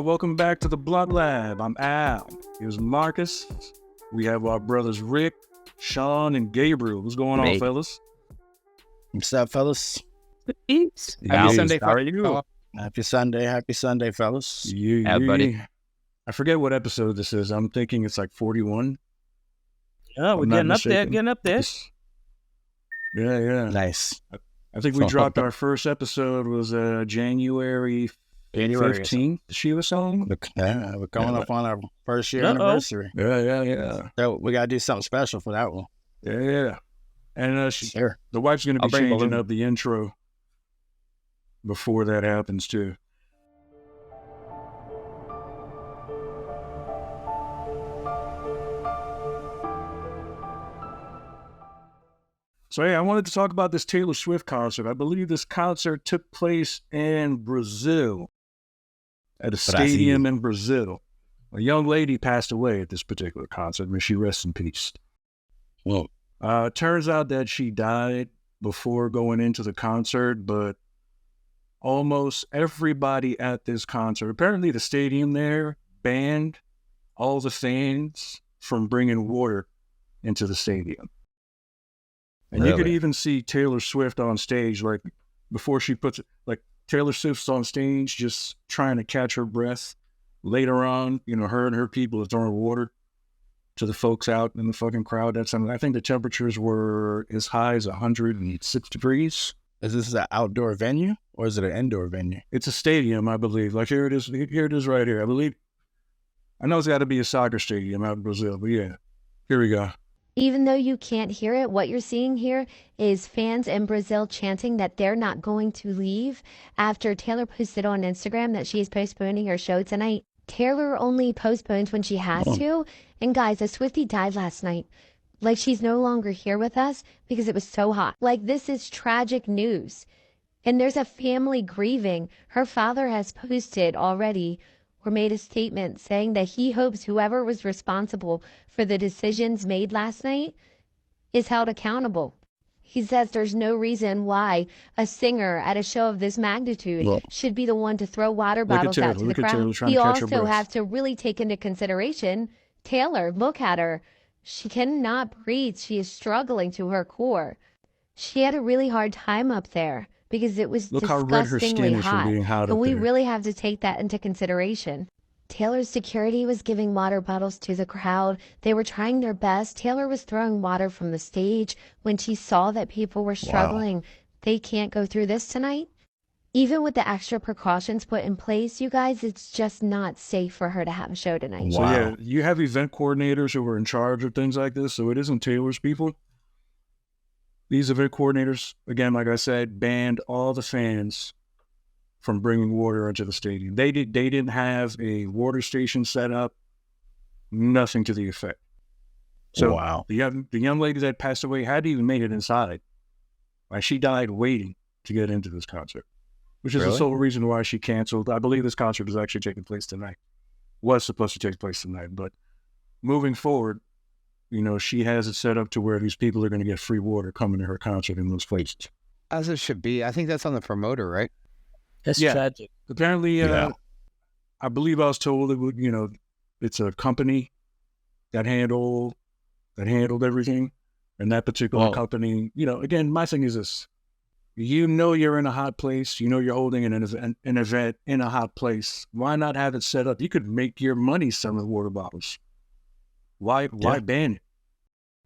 welcome back to the Blunt Lab. I'm Al. Here's Marcus. We have our brothers Rick, Sean, and Gabriel. What's going on, fellas? What's up, fellas? Happy Sunday, how are you? Happy Sunday, fellas. Yeah, buddy. I forget what episode this is. I'm thinking it's like 41. Oh, we're getting up there, Yeah. Nice. I think we dropped our first episode was January 15th, she was saying. Yeah, we're coming up on our first year anniversary. Yeah. So we got to do something special for that one. Yeah. And Sure. the wife's going to be I'll bring changing balloon. up the intro before that happens, too. So, I wanted to talk about this Taylor Swift concert. I believe this concert took place in Brazil, at a stadium in Brazil. A young lady passed away at this particular concert. May she rest in peace. Well, It turns out that she died before going into the concert, but almost everybody at this concert, apparently the stadium there banned all the fans from bringing water into the stadium. And you could even see Taylor Swift on stage, like before she puts it, like Taylor Swift's on stage just trying to catch her breath. Later on, her and her people are throwing water to the folks out in the fucking crowd. I think the temperatures were as high as 106 degrees. is this an outdoor venue or is it an indoor venue? It's a stadium, I believe. Like here it is right here. I know it's got to be a soccer stadium out in Brazil, but yeah, here we go. Even though you can't hear it, what you're seeing here is fans in Brazil chanting that they're not going to leave after Taylor posted on Instagram that she is postponing her show tonight. Taylor only postpones when she has to. And guys, a Swiftie died last night. Like, she's no longer here with us because it was so hot. Like, this is tragic news. And there's a family grieving. Her father has posted already or made a statement saying that he hopes whoever was responsible for the decisions made last night is held accountable. He says there's no reason why a singer at a show of this magnitude should be the one to throw water bottles out to the crowd. He also has to really take into consideration Taylor. Look at her. She cannot breathe. She is struggling to her core. She had a really hard time up there because it was disgustingly hot. And we really have to take that into consideration. Taylor's security was giving water bottles to the crowd. They were trying their best. Taylor was throwing water from the stage when she saw that people were struggling. Wow. They can't go through this tonight. Even with the extra precautions put in place, you guys, it's just not safe for her to have a show tonight. Wow. So yeah, you have event coordinators who are in charge of things like this, so it isn't Taylor's people. These event coordinators, again, like I said, banned all the fans from bringing water into the stadium. They didn't have a water station set up, nothing to the effect. So the young lady that passed away hadn't even made it inside. Like, she died waiting to get into this concert, which is the sole reason why she canceled. I believe this concert is actually taking place tonight. Was supposed to take place tonight, but moving forward, she has it set up to where these people are going to get free water coming to her concert in those places. As it should be. I think that's on the promoter, right? That's tragic. Apparently, I believe I was told it would, it's a company that handled everything. And that particular company, again, my thing is this. You're in a hot place. You're holding an event in a hot place. Why not have it set up? You could make your money selling water bottles. Why ban it?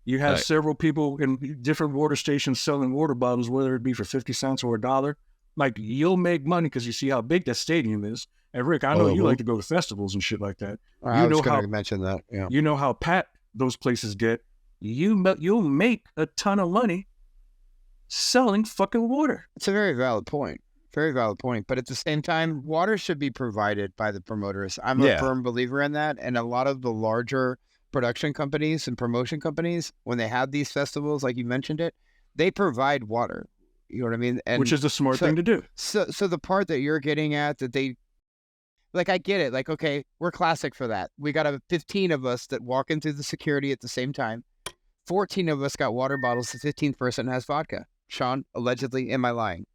You have several people in different water stations selling water bottles, whether it be for 50 cents or $1. Like, you'll make money because you see how big that stadium is. And Rick, I know you like to go to festivals and shit like that. I was going to mention that. Yeah. You know how packed those places get. You'll make a ton of money selling fucking water. It's a very valid point. Very valid point. But at the same time, water should be provided by the promoters. I'm a firm believer in that. And a lot of the larger production companies and promotion companies, when they have these festivals, like you mentioned it, they provide water. You know what I mean? And which is the smart thing to do. So the part that you're getting at, that they, like, I get it. Like, okay, we're classic for that. We got 15 of us that walk in through the security at the same time. 14 of us got water bottles. The 15th person has vodka. Sean, allegedly, am I lying?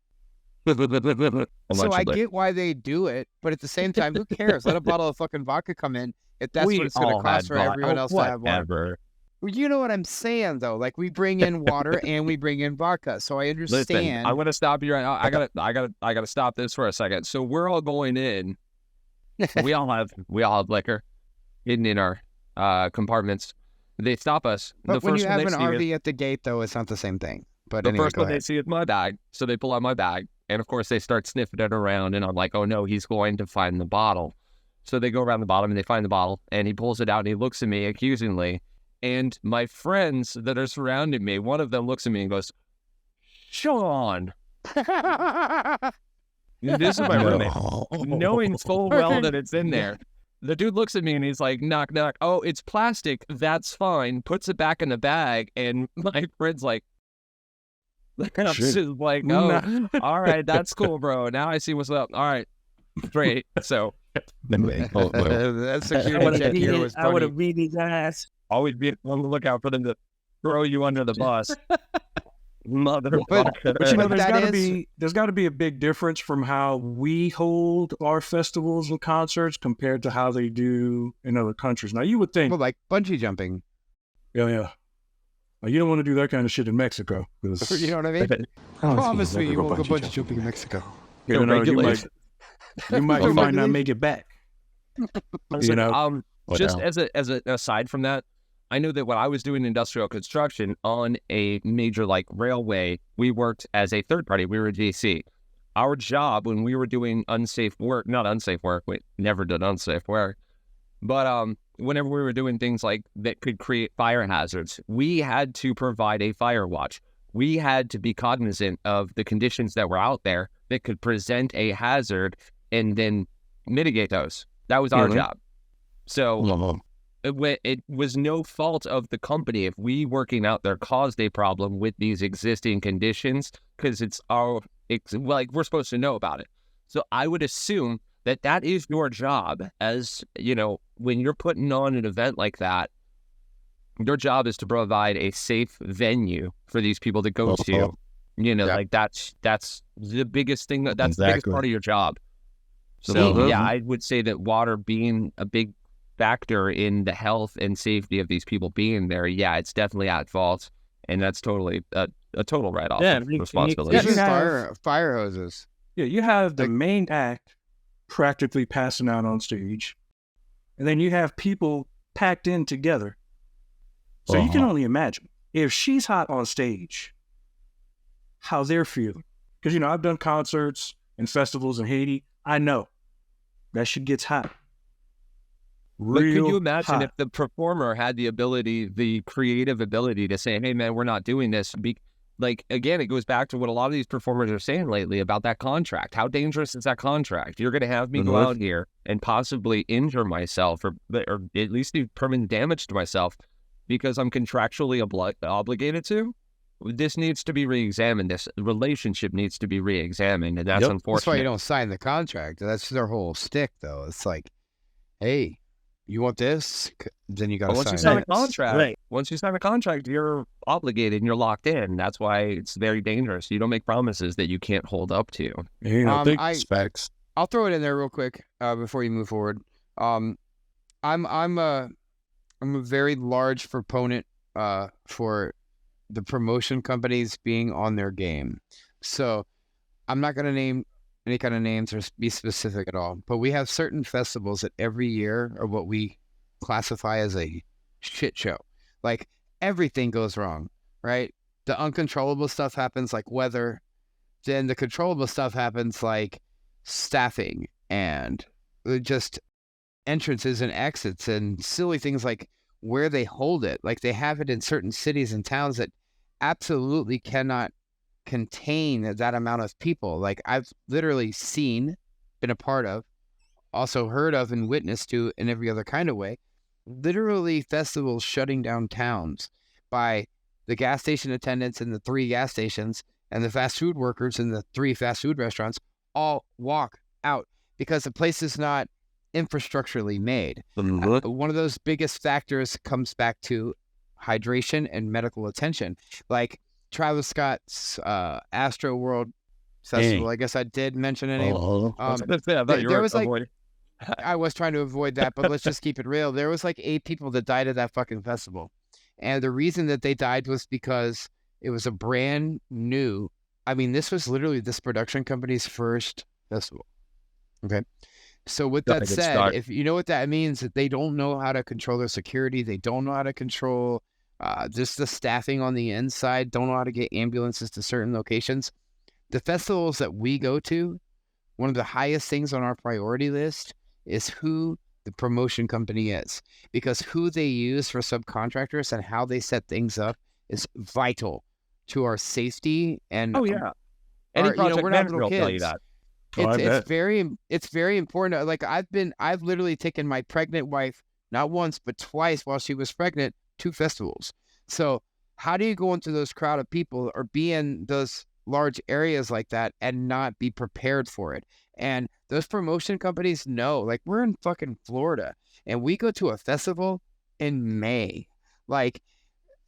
So I get why they do it, but at the same time, who cares? Let a bottle of fucking vodka come in if that's what it's going to cost for everyone else to have water. Well, you know what I'm saying, though. Like, we bring in water and we bring in vodka, so I understand. Listen, I'm gonna stop you right now. I gotta stop this for a second. So we're all going in. we all have liquor hidden in our compartments. They stop us. But when you have an RV at the gate, though, it's not the same thing. But the first one they see is my bag, so they pull out my bag, and of course they start sniffing it around, and I'm like, oh no, he's going to find the bottle. So they go around the bottom and they find the bottle, and he pulls it out and he looks at me accusingly. And my friends that are surrounding me, one of them looks at me and goes, Sean. This is my roommate, knowing full well that it's in there. The dude looks at me and he's like, knock, knock. Oh, it's plastic. That's fine. Puts it back in the bag. And my friend's like, I'm just like, oh, all right, that's cool, bro. Now I see what's up. All right, great. So that security check here was funny. I would have beat his ass. Always be on the lookout for them to throw you under the bus. But you know, there's got to be a big difference from how we hold our festivals and concerts compared to how they do in other countries. Now, you would think, well, like bungee jumping. Yeah. You don't want to do that kind of shit in Mexico. You know what I mean? Promise me you won't go bungee jumping in Mexico. You might not make it back. You know, just as an aside from that, I know that when I was doing industrial construction on a major like railway, we worked as a third party. We were a GC. Our job when we were doing we never did unsafe work, but whenever we were doing things like that could create fire hazards, we had to provide a fire watch. We had to be cognizant of the conditions that were out there that could present a hazard and then mitigate those. That was our job. So it was no fault of the company if we working out there caused a problem with these existing conditions, because it's like we're supposed to know about it. So I would assume that is your job, as you know, when you're putting on an event like that. Your job is to provide a safe venue for these people to go to. You know, like that's the biggest thing. That's the biggest part of your job. So yeah, I would say that water being a big factor in the health and safety of these people being there, yeah, it's definitely at fault, and that's totally a total write-off responsibility. Fire hoses. Yeah, you have the main act practically passing out on stage, and then you have people packed in together. So you can only imagine if she's hot on stage, how they're feeling. Because, you know, I've done concerts and festivals in Haiti. I know that shit gets hot. But could you imagine if the performer had the creative ability to say, hey, man, we're not doing this. Like, again, it goes back to what a lot of these performers are saying lately about that contract. How dangerous is that contract? You're going to have me go out here and possibly injure myself or at least do permanent damage to myself because I'm contractually obligated to. This needs to be re-examined. This relationship needs to be re-examined, and that's unfortunate. That's why you don't sign the contract. That's their whole stick, though. It's like, hey, you want this? Then you got to sign it. Once you sign a contract, once you sign a contract, you're obligated and you're locked in. That's why it's very dangerous. You don't make promises that you can't hold up to. Specs. I'll throw it in there real quick before you move forward. I'm a very large proponent for the promotion companies being on their game. So I'm not going to name any kind of names or be specific at all, but we have certain festivals that every year are what we classify as a shit show. Like everything goes wrong, right? The uncontrollable stuff happens like weather. Then the controllable stuff happens like staffing and just entrances and exits and silly things like where they hold it. Like they have it in certain cities and towns that absolutely cannot contain that amount of people. Like I've literally seen, been a part of, also heard of and witnessed to in every other kind of way, literally festivals shutting down towns by the gas station attendants in the 3 gas stations and the fast food workers in the 3 fast food restaurants all walk out because the place is not infrastructurally made. One of those biggest factors comes back to hydration and medical attention. Like Travis Scott's Astro World festival. I guess I did mention any. There was like, I was trying to avoid that, but let's just keep it real. There was like 8 people that died at that fucking festival. And the reason that they died was because it was a brand new, I mean, this was literally this production company's first festival. Okay. So with that said, if you know what that means, that they don't know how to control their security. They don't know how to control just the staffing on the inside, don't know how to get ambulances to certain locations. The festivals that we go to, one of the highest things on our priority list is who the promotion company is, because who they use for subcontractors and how they set things up is vital to our safety. And any project manager will tell you that. It's very important. Like I've literally taken my pregnant wife not once but twice while she was pregnant to festivals. So how do you go into those crowd of people or be in those large areas like that and not be prepared for it? And those promotion companies know, like, we're in fucking Florida and we go to a festival in May. Like,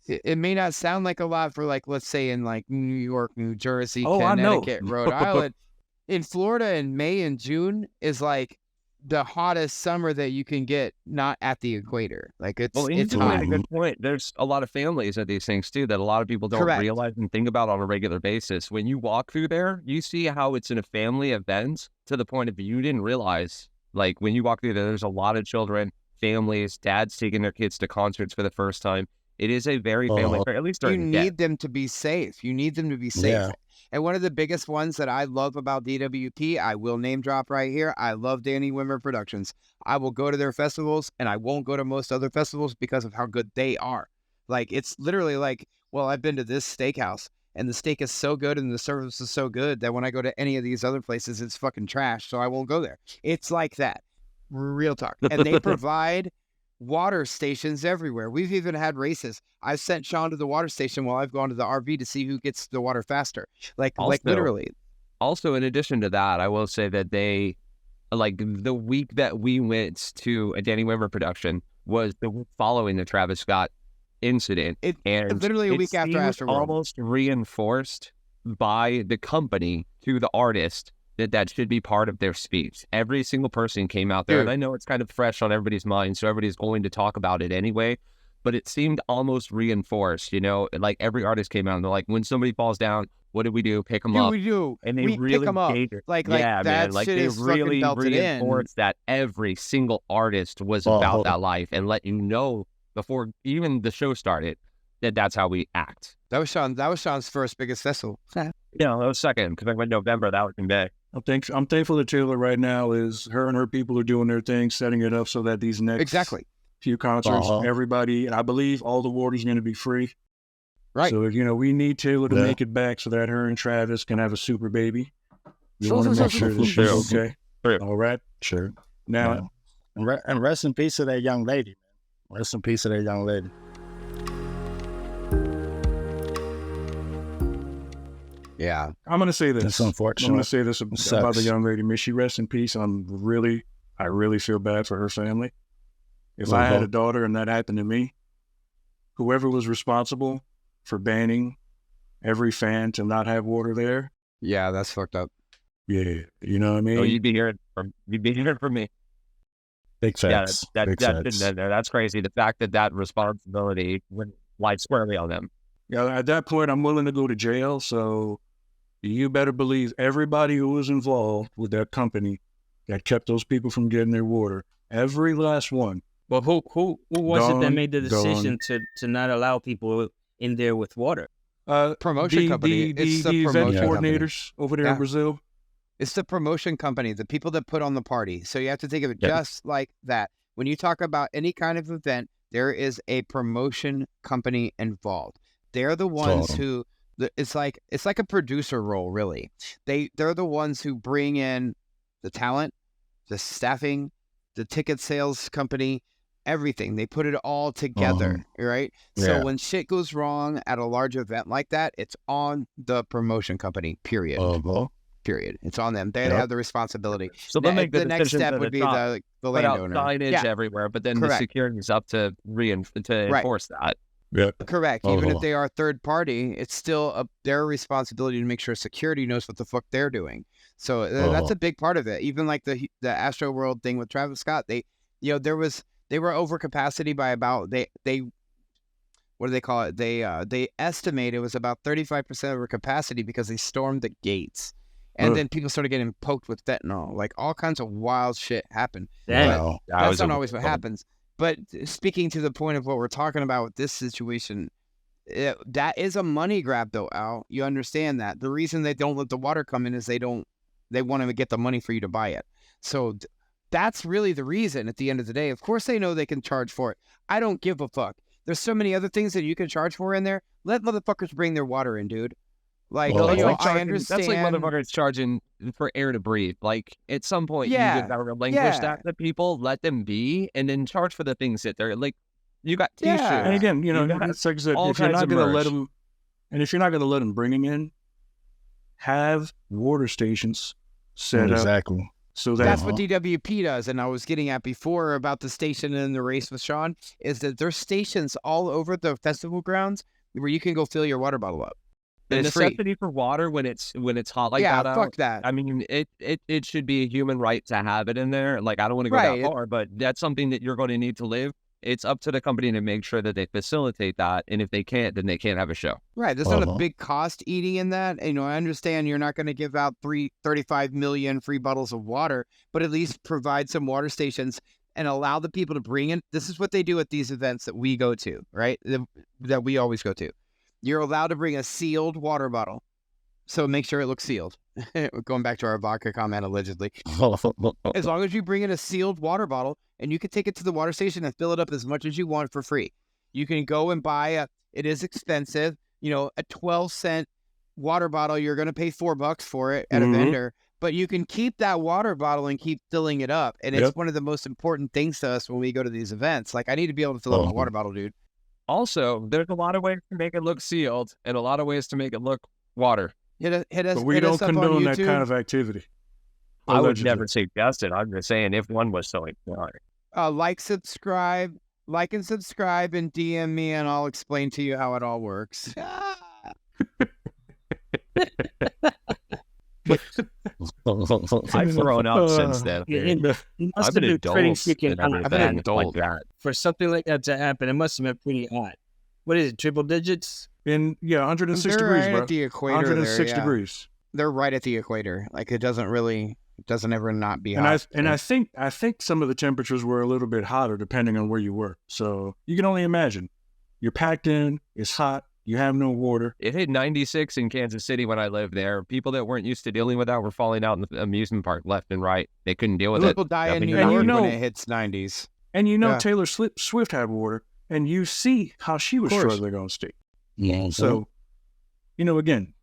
it may not sound like a lot for, like, let's say in like New York, New Jersey, Connecticut, Rhode Island. In Florida in May and June is like the hottest summer that you can get, not at the equator. Like it's hot. A good point. There's a lot of families at these things too that a lot of people don't realize and think about on a regular basis. When you walk through there, you see how it's in a family event to the point of you didn't realize. Like when you walk through there, there's a lot of children, families, dads taking their kids to concerts for the first time. It is a very family affair, at least during You need them to be safe. You need them to be safe. Yeah. And one of the biggest ones that I love about DWP, I will name drop right here. I love Danny Wimmer Productions. I will go to their festivals and I won't go to most other festivals because of how good they are. Like, it's literally like, well, I've been to this steakhouse and the steak is so good and the service is so good that when I go to any of these other places, it's fucking trash. So I won't go there. It's like that. Real talk. And they provide water stations everywhere. We've even had races. I've sent Sean to the water station while I've gone to the RV to see who gets the water faster. Like literally. Also, in addition to that, I will say that they, like, the week that we went to a Danny Wimmer production was the week following the Travis Scott incident. And literally a week after Astroworld. Almost reinforced by the company to the artist that should be part of their speech. Every single person came out there, and I know it's kind of fresh on everybody's mind, so everybody's going to talk about it anyway, but it seemed almost reinforced, you know, like every artist came out and they're like, when somebody falls down, what do we do? Pick them up. We do. And they really pick them up. Like they really reinforced that every single artist was about that life and let you know before even the show started that that's how we act. That was Sean's first biggest festival. Yeah, that was second, because I went November, that was in May. I'm thankful that Taylor right now is her and her people are doing their thing, setting it up so that these next few concerts, everybody, and I believe all the water's going to be free. Right. So, you know, we need Taylor to make it back so that her and Travis can have a super baby. We want to make sure this shit's okay. All right. Sure. Now, and rest in peace to that young lady, man. Rest in peace to that young lady. Yeah. I'm going to say this. It's unfortunate. I'm going to say this about the young lady. May she rest in peace. I really feel bad for her family. If I had a daughter and that happened to me, whoever was responsible for banning every fan to not have water there. Yeah, that's fucked up. Yeah. You know what I mean? Oh, you'd be hearing from me. Big facts. Yeah, that's crazy. The fact that responsibility went lied squarely on them. Yeah, at that point, I'm willing to go to jail. So you better believe everybody who was involved with that company that kept those people from getting their water, every last one. But who was it that made the decision to not allow people in there with water? Promotion company. It's the event coordinators over there in Brazil. It's the promotion company, the people that put on the party. So you have to think of it just like that. When you talk about any kind of event, there is a promotion company involved. They're the ones who, it's like a producer role, really. They're the ones who bring in the talent, the staffing, the ticket sales company, everything. They put it all together, right? Yeah. So when shit goes wrong at a large event like that, it's on the promotion company, period. Period. It's on them. They have the responsibility. So they'll make the next step would be the landowner. Signage everywhere, but then the security is up to enforce that. Yep. Correct. Even if they are third party, it's still their responsibility to make sure security knows what the fuck they're doing. So that's a big part of it. Even like the Astro World thing with Travis Scott, they were over capacity by about they what do they call it? They estimate it was about 35% over capacity because they stormed the gates. And then people started getting poked with fentanyl. Like all kinds of wild shit happened. Damn. That's not always what happens. But speaking to the point of what we're talking about with this situation, that is a money grab, though, Al. You understand that. The reason they don't let the water come in is they want to get the money for you to buy it. So that's really the reason at the end of the day. Of course, they know they can charge for it. I don't give a fuck. There's so many other things that you can charge for in there. Let motherfuckers bring their water in, dude. Like, I understand. That's like motherfuckers charging for air to breathe. Like, at some point, you gotta relinquish that to people, let them be, and then charge for the things that they're like. You got T-shirts. And again, it's like I said, if you're not gonna let them, and if you're not gonna let them bring them in, have water stations set up. Exactly. So that's what DWP does. And I was getting at before about the station in the race with Sean is that there's stations all over the festival grounds where you can go fill your water bottle up. The necessity for water when it's hot like that. Yeah, fuck that. I mean, it should be a human right to have it in there. Like, I don't want to go that far, but that's something that you're going to need to live. It's up to the company to make sure that they facilitate that. And if they can't, then they can't have a show. Right. There's not a big cost eating in that. I understand you're not going to give out 35 million free bottles of water, but at least provide some water stations and allow the people to bring in. This is what they do at these events that we go to, right? That we always go to. You're allowed to bring a sealed water bottle. So make sure it looks sealed. Going back to our vodka comment, allegedly. As long as you bring in a sealed water bottle and you can take it to the water station and fill it up as much as you want for free. You can go and buy it is expensive, a 12-cent water bottle. You're going to pay $4 for it at a vendor, but you can keep that water bottle and keep filling it up. And it's one of the most important things to us when we go to these events. Like, I need to be able to fill up my water bottle, dude. Also, there's a lot of ways to make it look sealed and a lot of ways to make it look water. Hit us, but we don't condone that kind of activity. I would never suggest it. I'm just saying if one was selling water. Like and subscribe, and DM me, and I'll explain to you how it all works. I've grown up since then. I've been adult. For something like that to happen, it must have been pretty hot. What is it, triple digits? 106 degrees, bro. At the equator 106 degrees. They're right at the equator. Like, it doesn't ever not be hot. And I think some of the temperatures were a little bit hotter depending on where you were. So you can only imagine. You're packed in, it's hot, you have no water. It hit 96 in Kansas City when I lived there. People that weren't used to dealing with that were falling out in the amusement park left and right. They couldn't deal with it. People die in New York when it hits 90s. And Taylor Swift had water, and you see how she was struggling on stage. Yeah. So, again,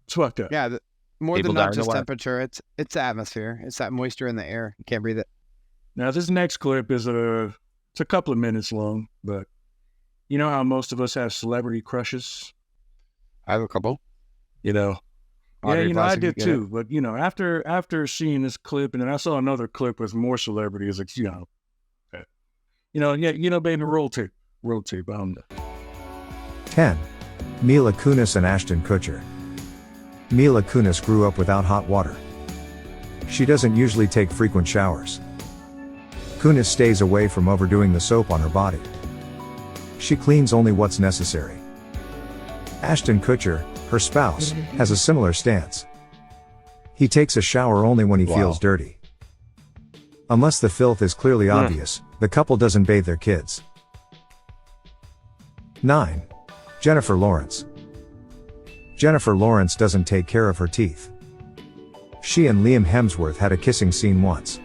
it's fucked up. Yeah, more than not just temperature. It's the atmosphere. It's that moisture in the air. You can't breathe it. Now, this next clip is it's a couple of minutes long, but you know how most of us have celebrity crushes? I have a couple. I did too. But, after seeing this clip, and then I saw another clip with more celebrities, like, baby, roll tape. 10. Mila Kunis and Ashton Kutcher. Mila Kunis grew up without hot water. She doesn't usually take frequent showers. Kunis stays away from overdoing the soap on her body. She cleans only what's necessary. Ashton Kutcher, her spouse, has a similar stance. He takes a shower only when he feels dirty. Unless the filth is clearly obvious, the couple doesn't bathe their kids. 9. Jennifer Lawrence. Jennifer Lawrence doesn't take care of her teeth. She and Liam Hemsworth had a kissing scene once.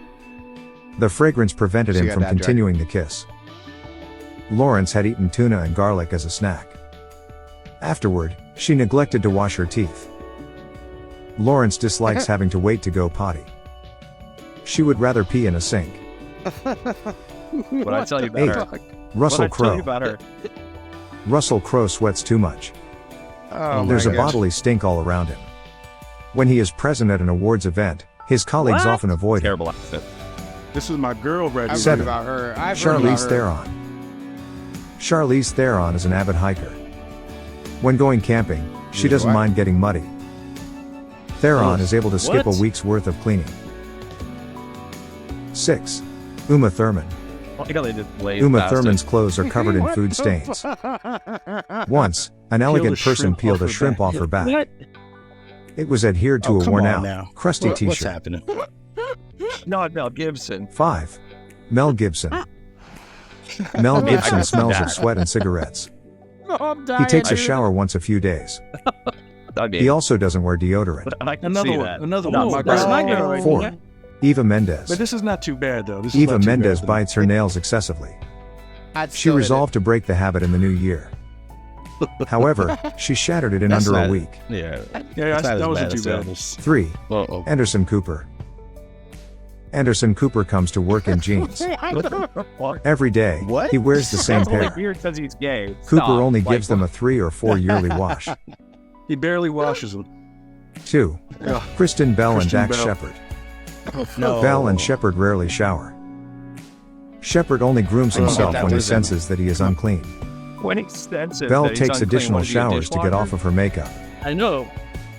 The fragrance prevented him from continuing the kiss. Lawrence had eaten tuna and garlic as a snack. Afterward, she neglected to wash her teeth. Lawrence dislikes having to wait to go potty. She would rather pee in a sink. What I tell you about her? Russell Crowe. Russell Crowe sweats too much. There's a bodily stink all around him. When he is present at an awards event, his colleagues often avoid him. Terrible outfit. This is my girl right here. 7. I've Charlize Theron. Charlize Theron is an avid hiker. When going camping, she doesn't mind getting muddy. Theron is able to skip a week's worth of cleaning. 6. Uma Thurman. Uma Thurman's clothes are covered in food stains. Once, an elegant person peeled a shrimp off her back. It was adhered to a worn-out, crusty t-shirt. What's happening? Not Mel Gibson. 5. Mel Gibson. Mel Gibson smells of sweat and cigarettes. He takes a shower once a few days. He also doesn't wear deodorant. Another one. That's my girl right 4. here. Eva Mendes. But this is not too bad, though. Eva Mendes bites her nails excessively. She resolved to break the habit in the new year. However, she shattered it in under a week. That wasn't too bad. 3. Anderson Cooper. Anderson Cooper comes to work in jeans. Every day, he wears the same pair. Because he's gay. Cooper only gives them a 3 or 4 yearly wash. He barely washes them. 2. Kristen Bell and Dax Shepard. Bell and Shepard rarely shower. Shepard only grooms himself when he senses that he is unclean. When he senses Bell that he's takes unclean, additional what, is he a showers to get off of her makeup. I know.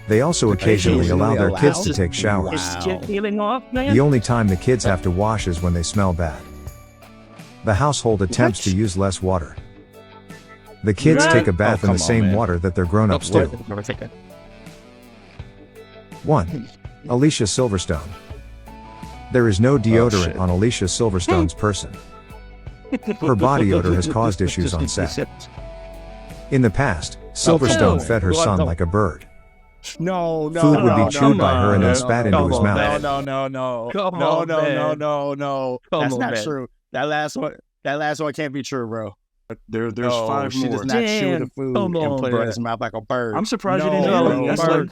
They also occasionally allow their kids to take showers. Is shit peeling off, man? The only time the kids have to wash is when they smell bad. The household attempts to use less water. The kids take a bath in the same water that their grown-ups do. 1. Alicia Silverstone. There is no deodorant on Alicia Silverstone's person. Her body odor has caused issues on set. In the past, Silverstone fed her son like a bird. No. Food would be chewed by her and then spat into his mouth. No. That's not true. That last one can't be true, bro. There's 5 she more. does not chew the food and put it in his mouth like a bird. I'm surprised you didn't know that. That's like,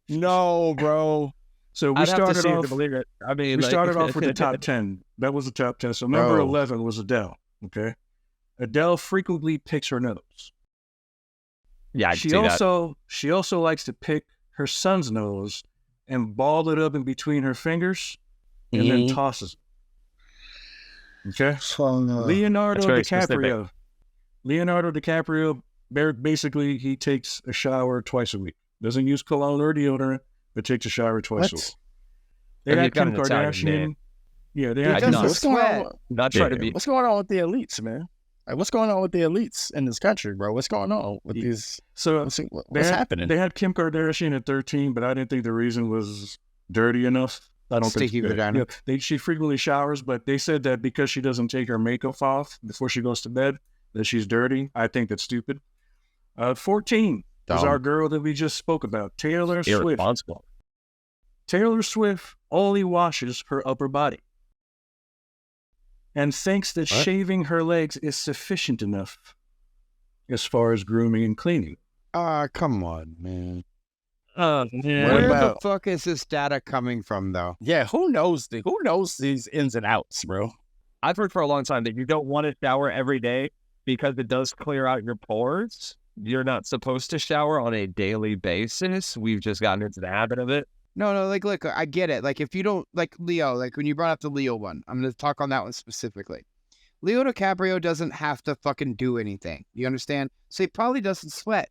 no, bro. so we started off. We started off with the top 10. That was the top 10. So number 11 was Adele. Okay, Adele frequently picks her nose. Yeah, she also likes to pick her son's nose and ball it up in between her fingers and then tosses it. Okay. Leonardo DiCaprio. Leonardo DiCaprio, basically, he takes a shower twice a week. Doesn't use cologne or deodorant, but takes a shower twice a week. They had Kim Kardashian. Yeah, they had What's going on with the elites, man? Like, what's going on with the elites in this country, bro? What's going on with these? So what's happening? They had Kim Kardashian at 13, but I didn't think the reason was dirty enough. I don't think vagina. She frequently showers, but they said that because she doesn't take her makeup off before she goes to bed, that she's dirty. I think that's stupid. 14 is our girl that we just spoke about, Taylor Swift. Irresponsible. Taylor Swift only washes her upper body and thinks that shaving her legs is sufficient enough as far as grooming and cleaning. Come on, man. Yeah. Where the fuck is this data coming from, though? Yeah, who knows these ins and outs, bro? I've heard for a long time that you don't want to shower every day because it does clear out your pores. You're not supposed to shower on a daily basis. We've just gotten into the habit of it. No, like, look, I get it. Like, if you don't, like Leo, like when you brought up the Leo one, I'm going to talk on that one specifically. Leo DiCaprio doesn't have to fucking do anything. You understand? So he probably doesn't sweat.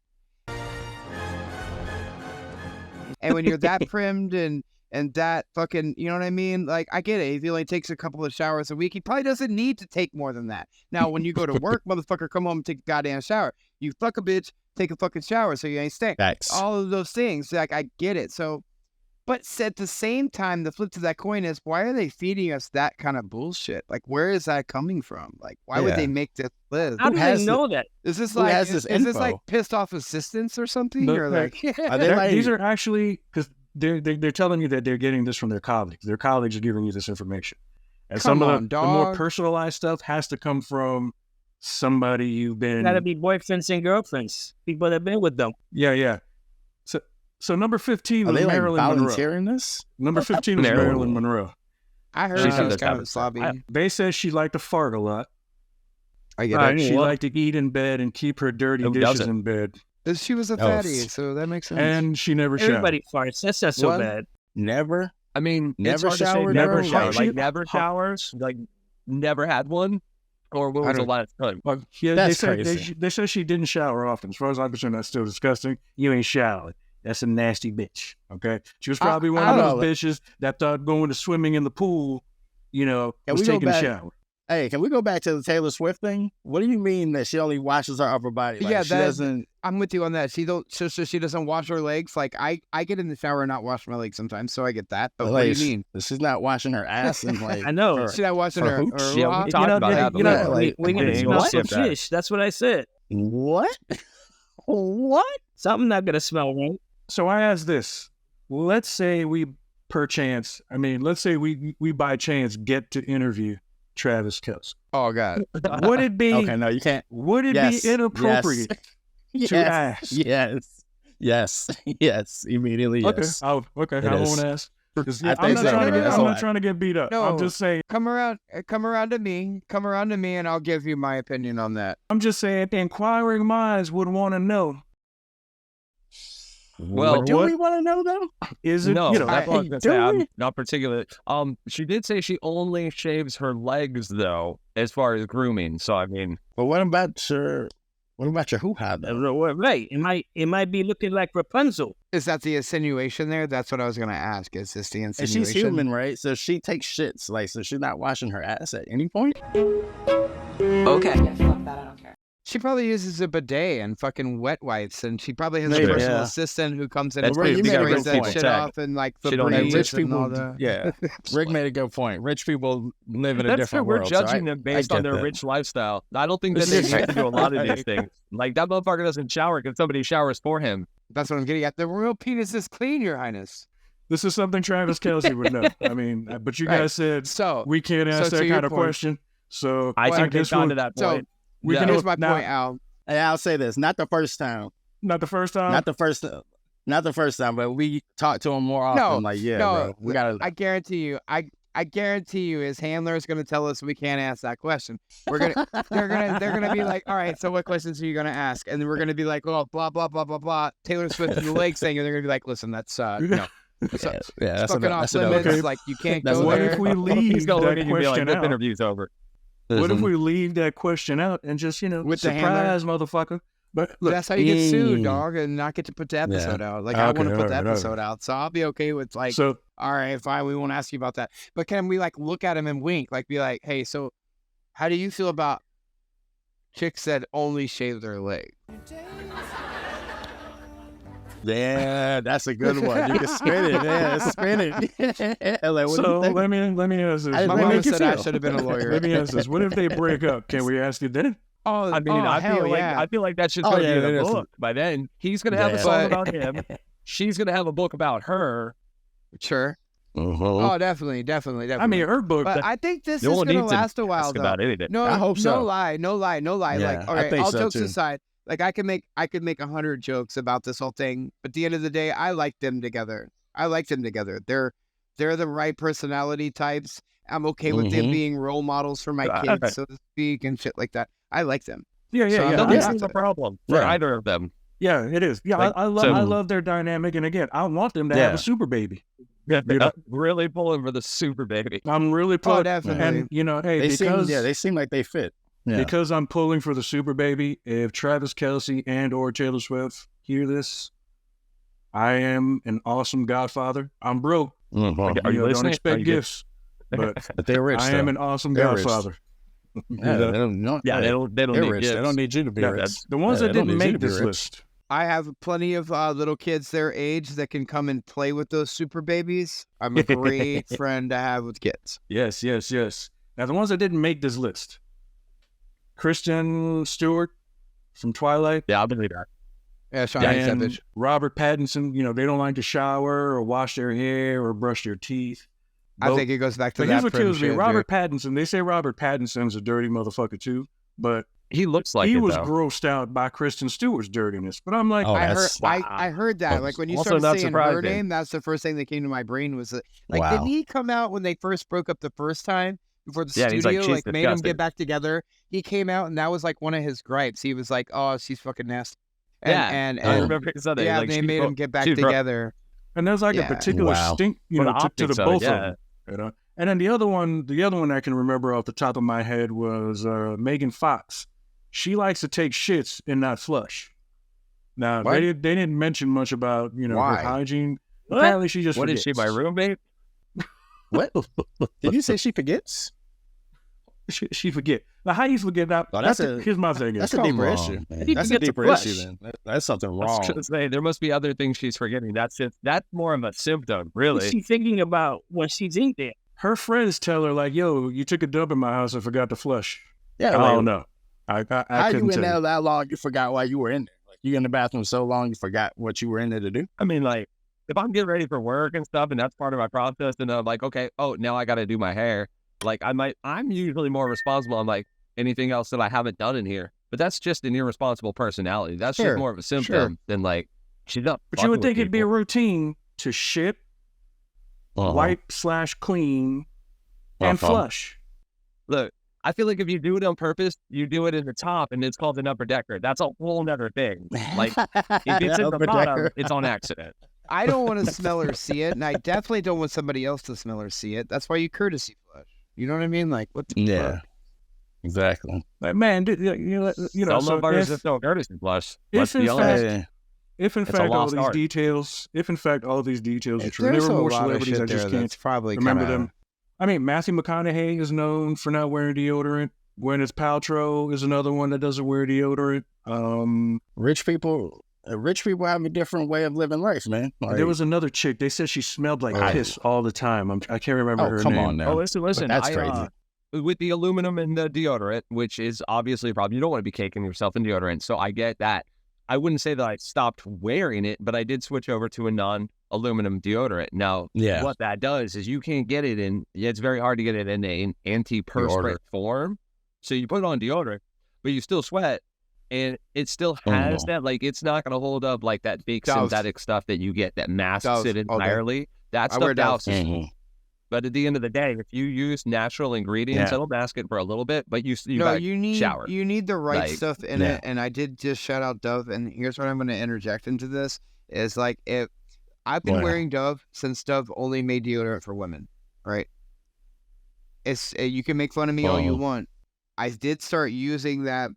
And when you're that primed and that fucking, you know what I mean? Like, I get it. If he only takes a couple of showers a week, he probably doesn't need to take more than that. Now, when you go to work, motherfucker, come home and take a goddamn shower. You fuck a bitch, take a fucking shower so you ain't stink. Facts. All of those things, like, I get it. So, but at the same time, the flip to that coin is, why are they feeding us that kind of bullshit? Like, where is that coming from? Like, why would they make this list? How do they know that? Is this like, is this like pissed off assistants or something? No, or like, these are actually, because they're telling you that they're getting this from their colleagues. Their colleagues are giving you this information. And some of the more personalized stuff has to come from somebody you've been... Gotta be boyfriends and girlfriends. People that have been with them. Yeah. So number 15 was Marilyn volunteering Monroe. This? Number 15 was Marilyn Monroe. I heard she was kind of sloppy. They said she liked to fart a lot. I get it. She liked to eat in bed and keep her dirty dishes in bed. She was a fatty, so that makes sense. And she never showered. Everybody farts. That's not so bad. Never? I mean, never showered? Never showered. Like, never showers. Like, never had one. Or when was the last time? Well, yeah, that's crazy. They said she didn't shower often. As far as I'm concerned, that's still disgusting. You ain't showered. That's a nasty bitch. Okay, she was probably one of those bitches that thought going to swimming in the pool, was taking a shower. Hey, can we go back to the Taylorswift thing? What do you mean that she only washes her upper body? Like, she doesn't. I'm with you on that. She doesn't wash her legs. Like I get in the shower and not wash my legs sometimes, so I get that. But what do you mean? She's not washing her ass and like. I know. She's not washing her. Yeah, we talked about that. We need to smell some fish. That's what I said. What? What? Something not gonna smell right. So I asked this. Let's say we by chance get to interview Travis Kelce. Oh God! Would it be okay? No, you can't. Would it be inappropriate to ask? Yes. Immediately, yes. Okay. I won't ask. I'm not trying to get beat up. No, I'm just saying. Come around to me, and I'll give you my opinion on that. I'm just saying, the inquiring minds would want to know. Well, do we want to know though? Is it? No, that's what I was gonna say. I'm not particular. She did say she only shaves her legs though, as far as grooming. So I mean, but what about your hoo-ha though? Right, it might be looking like Rapunzel. Is that the insinuation there? That's what I was gonna ask. Is this the insinuation? And she's human, right? So she takes shits, like, so she's not washing her ass at any point. Okay. Yeah, fuck that. I don't care. She probably uses a bidet and fucking wet wipes, and she probably has a personal assistant who comes in and sprays that shit off and like rich people. All the... Yeah, Rick made a good point. Rich people live in a different world. We're judging them based on their rich lifestyle. I don't think that they have to do a lot of these things. Like that motherfucker doesn't shower because somebody showers for him. That's what I'm getting at. The real penis is clean, Your Highness. This is something Travis Kelce would know. I mean, but you guys said we can't ask that kind of question. So I think they've gone to that point. Here's my point, Al. And I'll say this: not the first time. Not the first time. But we talked to him more often. Bro, we gotta. I guarantee you, his handler is gonna tell us we can't ask that question. They're gonna be like, all right, so what questions are you gonna ask? And then we're gonna be like, oh, blah blah blah blah blah. Taylorswift and the legs thing, and they're gonna be like, listen, that's no. That's fucking off limits. Okay. Like you can't go what there. What if we leave that question out? Interview's over. What if we leave that question out and just, with surprise, motherfucker? But look, that's how you get sued, dog, and not get to put the episode out. Like, I want to put the episode out, so I'll be okay with all right, fine, we won't ask you about that. But can we look at him and wink, be like, hey, so how do you feel about chicks that only shave their leg? Yeah, that's a good one. You can spin it. Yeah, spin it. So let me ask this. My mom said I should have been a lawyer. Let me ask this. What if they break up? Can we ask you then? I feel like that's just going to be in the book. By then, he's going to have a song about him. She's going to have a book about her. Sure. Uh-huh. Oh, definitely. I mean, her book. But I think this is going to last a while, though. About anything. No, I hope so. No lie. Yeah, All right, all jokes too. aside. I could make 100 jokes about this whole thing, but at the end of the day, I like them together. They're the right personality types. I'm okay with them being role models for my kids, so to speak, and shit like that. I like them. Yeah. This is a problem for either of them. Yeah, it is. Yeah, I love their dynamic, and again, I want them to have a super baby. Yeah, really pulling for the super baby. I'm really pulling. Oh, definitely. And hey, they seem like they fit. Yeah. Because I'm pulling for the super baby, if Travis Kelce and or Taylor Swift hear this, I am an awesome godfather. I'm broke. Mm-hmm. Are you listening? Don't expect gifts, but they're rich. I am an awesome godfather. They don't need gifts. They don't need you to be rich. The ones that didn't make this list. I have plenty of little kids their age that can come and play with those super babies. I'm a great friend to have with kids. Yes. Now, the ones that didn't make this list. Kristen Stewart from Twilight. Yeah, I believe that. Yeah, Sean Robert Pattinson, they don't like to shower or wash their hair or brush their teeth. I think it goes back to that. Here's what kills me. Robert Pattinson, they say Robert Pattinson's a dirty motherfucker too, but he looks like he was grossed out by Kristen Stewart's dirtiness. But I'm like, I heard that. Like when you started saying her name, that's the first thing that came to my brain was didn't he come out when they first broke up the first time? Before the studio made him get back together, he came out and that was one of his gripes. He was like, "Oh, she's fucking nasty." And I remember something. Yeah, they made him get back together. And there's a particular stink, to the both of them. And then the other one I can remember off the top of my head was Megan Fox. She likes to take shits and not flush. Now, they didn't mention much about, her hygiene. What? Apparently she just forgets. Is she, my roommate? What? Did you say she forgets? She forget. Now, how you forget that? Here's my thing. That's a deeper issue. That's a deeper issue then. That's something wrong. I was going to say, there must be other things she's forgetting. That's more of a symptom, really. What's she thinking about when she's in there? Her friends tell her, like, yo, you took a dump in my house and forgot to flush. Yeah, I don't know. I how you in there that long, you forgot why you were in there? Like, you in the bathroom so long, you forgot what you were in there to do? I mean, like, if I'm getting ready for work and stuff, and that's part of my process, and I'm like, okay, now I got to do my hair. Like, I'm usually more responsible on, like, anything else that I haven't done in here. But that's just an irresponsible personality. That's just more of a symptom than, like, she's not. But you would think it'd be a routine to shit, wipe/clean, and flush. Look, I feel like if you do it on purpose, you do it in the top, and it's called an upper decker. That's a whole nother thing. Like, if it's in the bottom, it's on accident. I don't want to smell or see it, and I definitely don't want somebody else to smell or see it. That's why you courtesy flush. You know what I mean? Like, what the fuck? Exactly. Like, man, Some motherfuckers just don't courtesy flush. If in fact all these details are true, there were more celebrities I just can't probably remember them. I mean, Matthew McConaughey is known for not wearing deodorant. Gwyneth Paltrow is another one that doesn't wear deodorant. Rich people have a different way of living life, man. Like, there was another chick. They said she smelled like piss all the time. I can't remember her name. Come on now. Oh, listen. That's crazy. With the aluminum and the deodorant, which is obviously a problem, you don't want to be caking yourself in deodorant. So I get that. I wouldn't say that I stopped wearing it, but I did switch over to a non-aluminum deodorant. Now, what that does is you can't get it in. It's very hard to get it in an antiperspirant form. So you put it on deodorant, but you still sweat. And it still has that, like, it's not going to hold up like that fake synthetic stuff that you get that masks it entirely. That stuff douses. But at the end of the day, if you use natural ingredients, it'll mask it for a little bit, but you need shower. You need the right stuff in it. And I did just shout out Dove. And here's what I'm going to interject into this is, like, if I've been wearing Dove since Dove only made deodorant for women, right? It's you can make fun of me all you want. I did start using that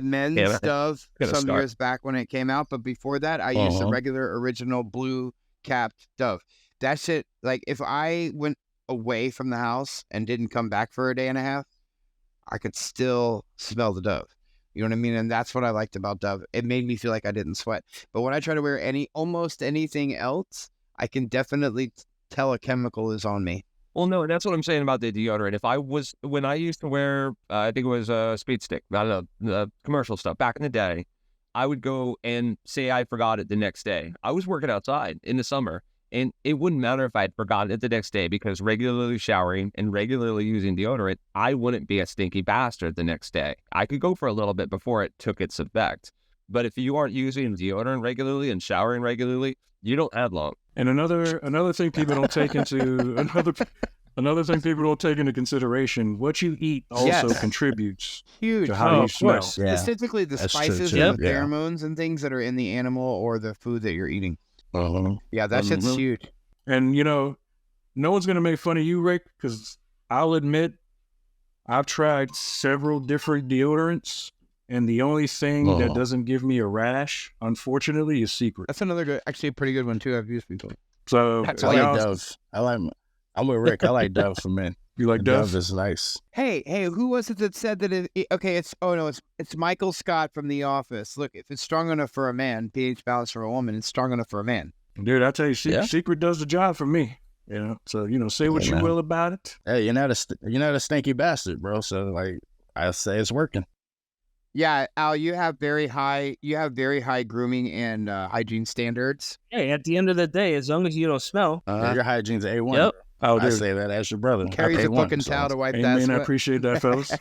men's Dove some years back when it came out, but before that, I used the regular original blue capped Dove. That shit, like, if I went away from the house and didn't come back for a day and a half, I could still smell the Dove. You know what I mean? And that's what I liked about Dove. It made me feel like I didn't sweat. But when I try to wear almost anything else, I can definitely tell a chemical is on me. Well, no, that's what I'm saying about the deodorant. When I used to wear, I think it was a Speed Stick, I don't know, the commercial stuff back in the day, I would go and say I forgot it the next day. I was working outside in the summer, and it wouldn't matter if I had forgotten it the next day, because regularly showering and regularly using deodorant, I wouldn't be a stinky bastard the next day. I could go for a little bit before it took its effect. But if you aren't using deodorant regularly and showering regularly, you don't have long. And another thing people don't take into another thing people don't take into consideration, what you eat also contributes to how you smell. Yeah. Specifically the spices and the pheromones and things that are in the animal or the food that you're eating. Yeah, that shit's huge. And no one's gonna make fun of you, Rick, because I'll admit I've tried several different deodorants, and the only thing that doesn't give me a rash, unfortunately, is Secret. That's another good, actually a pretty good one too. I've used before. So I like Dove. I'm with Rick. I like Dove for men. You like Dove? Dove is nice. Hey, who was it that said that it's Michael Scott from The Office. Look, if it's strong enough for a man, pH balance for a woman, it's strong enough for a man. Dude, I tell you, Secret does the job for me. So say what you will about it. Hey, you're not a stinky bastard, bro. So, like, I say it's working. Yeah, Al, you have very high grooming and hygiene standards. Hey, at the end of the day, as long as you don't smell, your hygiene's A1. Yep. Oh, I say that as your brother. Carries a fucking towel to wipe that sweat. I appreciate that, fellas.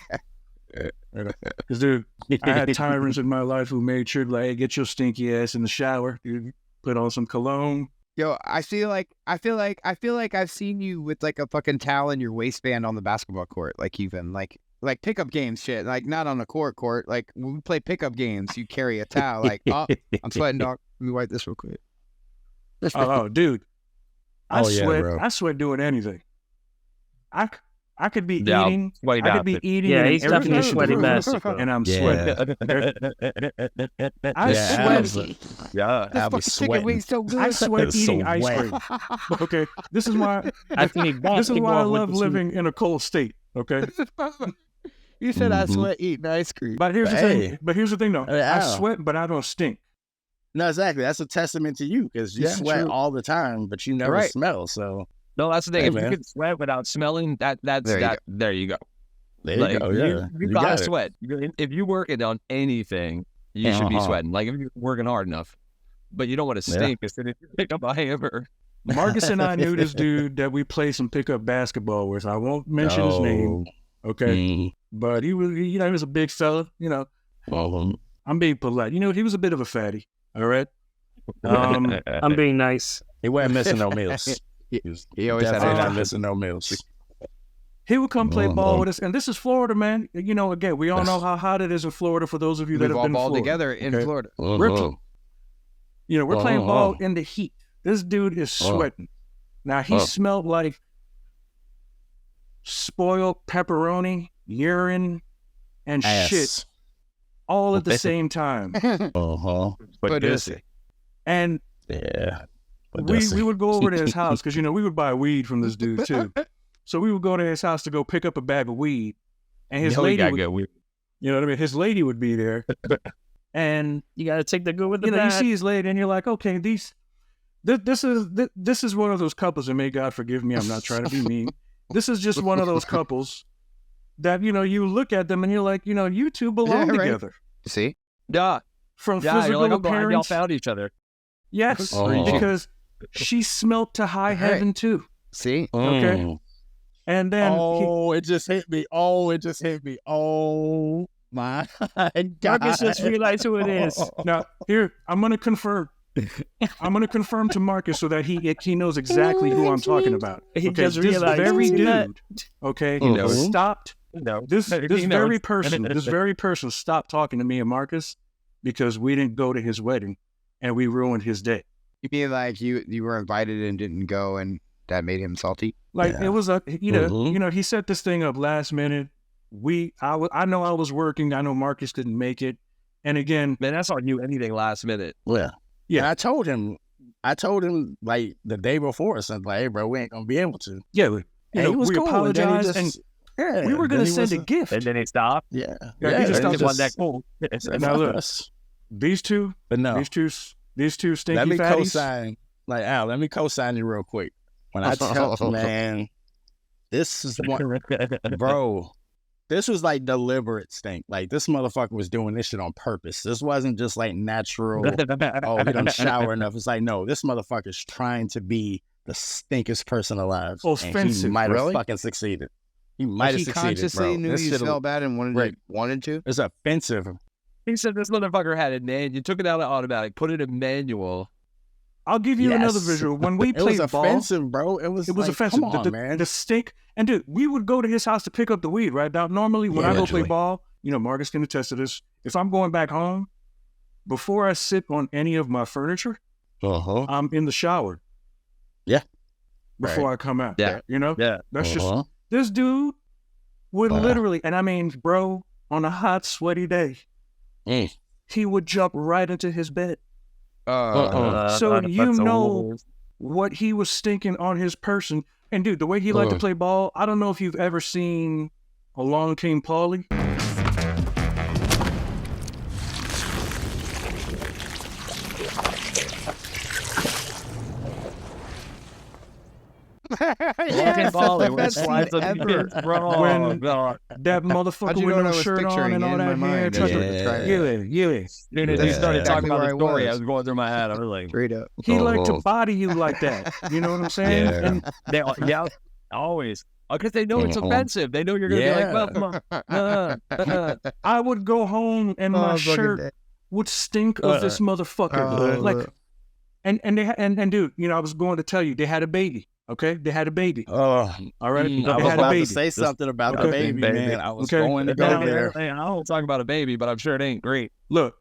Because, dude, I had tyrants in my life who made sure, like, hey, get your stinky ass in the shower, dude. Put on some cologne. Yo, I feel like I've seen you with, like, a fucking towel in your waistband on the basketball court, like, even like pickup games shit, like, not on the court. Like, when we play pickup games, you carry a towel, like, oh, I'm sweating, dog. Let me wipe this real quick. Oh, dude. I sweat doing anything. I could be eating. I could be eating. Yeah, in he's air definitely a sweaty conditioned bastard. and I'm sweating. I sweat. I'll be sweating. So good. I sweat eating so ice wet. cream. Okay, this is why. I think This is why I love living in a cold state. Okay, You said I sweat eating ice cream. but here's the thing. But here's the thing, though. Hey, I Al. sweat, but I don't stink. No, exactly. That's a testament to you because you sweat true. all the time, but you never Right. smell. So No, that's the thing. Hey, If man. you can sweat without smelling, there you go. there you Like, go. Yeah, you gotta sweat. If you're working on anything, you should be Uh-huh. sweating. Like if you're working hard enough, but you don't want to stink as soon as you pick up a hammer. Marcus and I knew this dude that we played some pickup basketball with. I won't mention his name. Okay, but he was, he was a big fella. I'm being polite. He was a bit of a fatty. All right. I'm being nice. He wasn't missing no meals. He always had Definitely a not missing no meals. He would come play ball with us, and this is Florida, man. Again, we all know how hot it is in Florida. For those of you that We've have all been in balled Florida, together in Florida. we're playing ball in the heat. This dude is sweating. Now he smelled like spoiled pepperoni, urine, and shit all at the same time. But And yeah, we would go over to his house because we would buy weed from this dude too. So we would go to his house to go pick up a bag of weed, and his lady would, you know what I mean? His lady would be there, and You got to take the good with the you bad. see his lady, and you're like, okay, this is one of those couples, and may God forgive me, I'm not trying to be mean. This is just one of those couples that you look at them and you're like, you two belong together. See? Yeah. From You're physical like, I'm glad y'all appearance, found each other. yes, because she smelt to high heaven too. See? Okay. And then it just hit me. It just hit me. Oh my God. Marcus just realized who it is. now here I'm gonna confirm. I'm gonna confirm to Marcus so that he knows exactly who I'm talking about. He Okay, just this realized very that. dude. Okay, He knows. stopped. No. This very person stopped talking to me and Marcus because we didn't go to his wedding, and we ruined his day. You mean like you were invited and didn't go, and that made him salty? Like it was he set this thing up last minute. I know I was working. I know Marcus didn't make it, and again, Man, that's on you. Anything last minute. Yeah. Yeah. And I told him like the day before or something, like, hey, bro, we ain't going to be able to. yeah, He was we cool. apologized, and we were going to send a gift. And then he stopped. Yeah. Yeah, he just And stopped it wasn't that cool. Now look, these two stinky let me fatties. co-sign. Like, Al, let me co-sign you real quick. When I tell man, this is one, bro, this was like deliberate stink. Like, this motherfucker was doing this shit on purpose. This wasn't just like natural, oh, he don't shower enough. It's like, no, this motherfucker's trying to be the stinkest person alive. Offensive. And he might have Really? fucking succeeded. He might have He succeeded, consciously bro. knew This you shit smelled bad and wanted to? It's offensive. He said this motherfucker had it, man. You took it out of automatic, put it in manual. I'll give you another visual. When we It played was ball, offensive, bro. It was like, offensive. Come on, man. The stink. And dude, we would go to his house to pick up the weed, right? Now, normally when I go play ball, Marcus can attest to this. If I'm going back home, before I sit on any of my furniture, I'm in the shower. Yeah. Before I come out. Yeah. Yeah. That's just, this dude would literally, and I mean, bro, on a hot, sweaty day, he would jump right into his bed. So you know what he was stinking on his person. And dude, the way he liked to play ball, I don't know if you've ever seen Along Came Paulie. Fucking Polly, when it slides up the kids, bro. When that motherfucker with no shirt on and all that hair. Yeah. Dude, he started talking about the story. I was going through my head. I was like, Straight up. He liked to body you like that. You know what I'm saying? Yeah. And they, always. Because they know it's offensive. They know you're going to be like, well, come on. I would go home and my shirt would stink of this motherfucker. Like, and dude, I was going to tell you, they had a baby. Okay, they had a baby. All right, I they was had a about baby. to say something about the baby, man. I was going to go there. I don't talk about a baby, but I'm sure it ain't great. Look,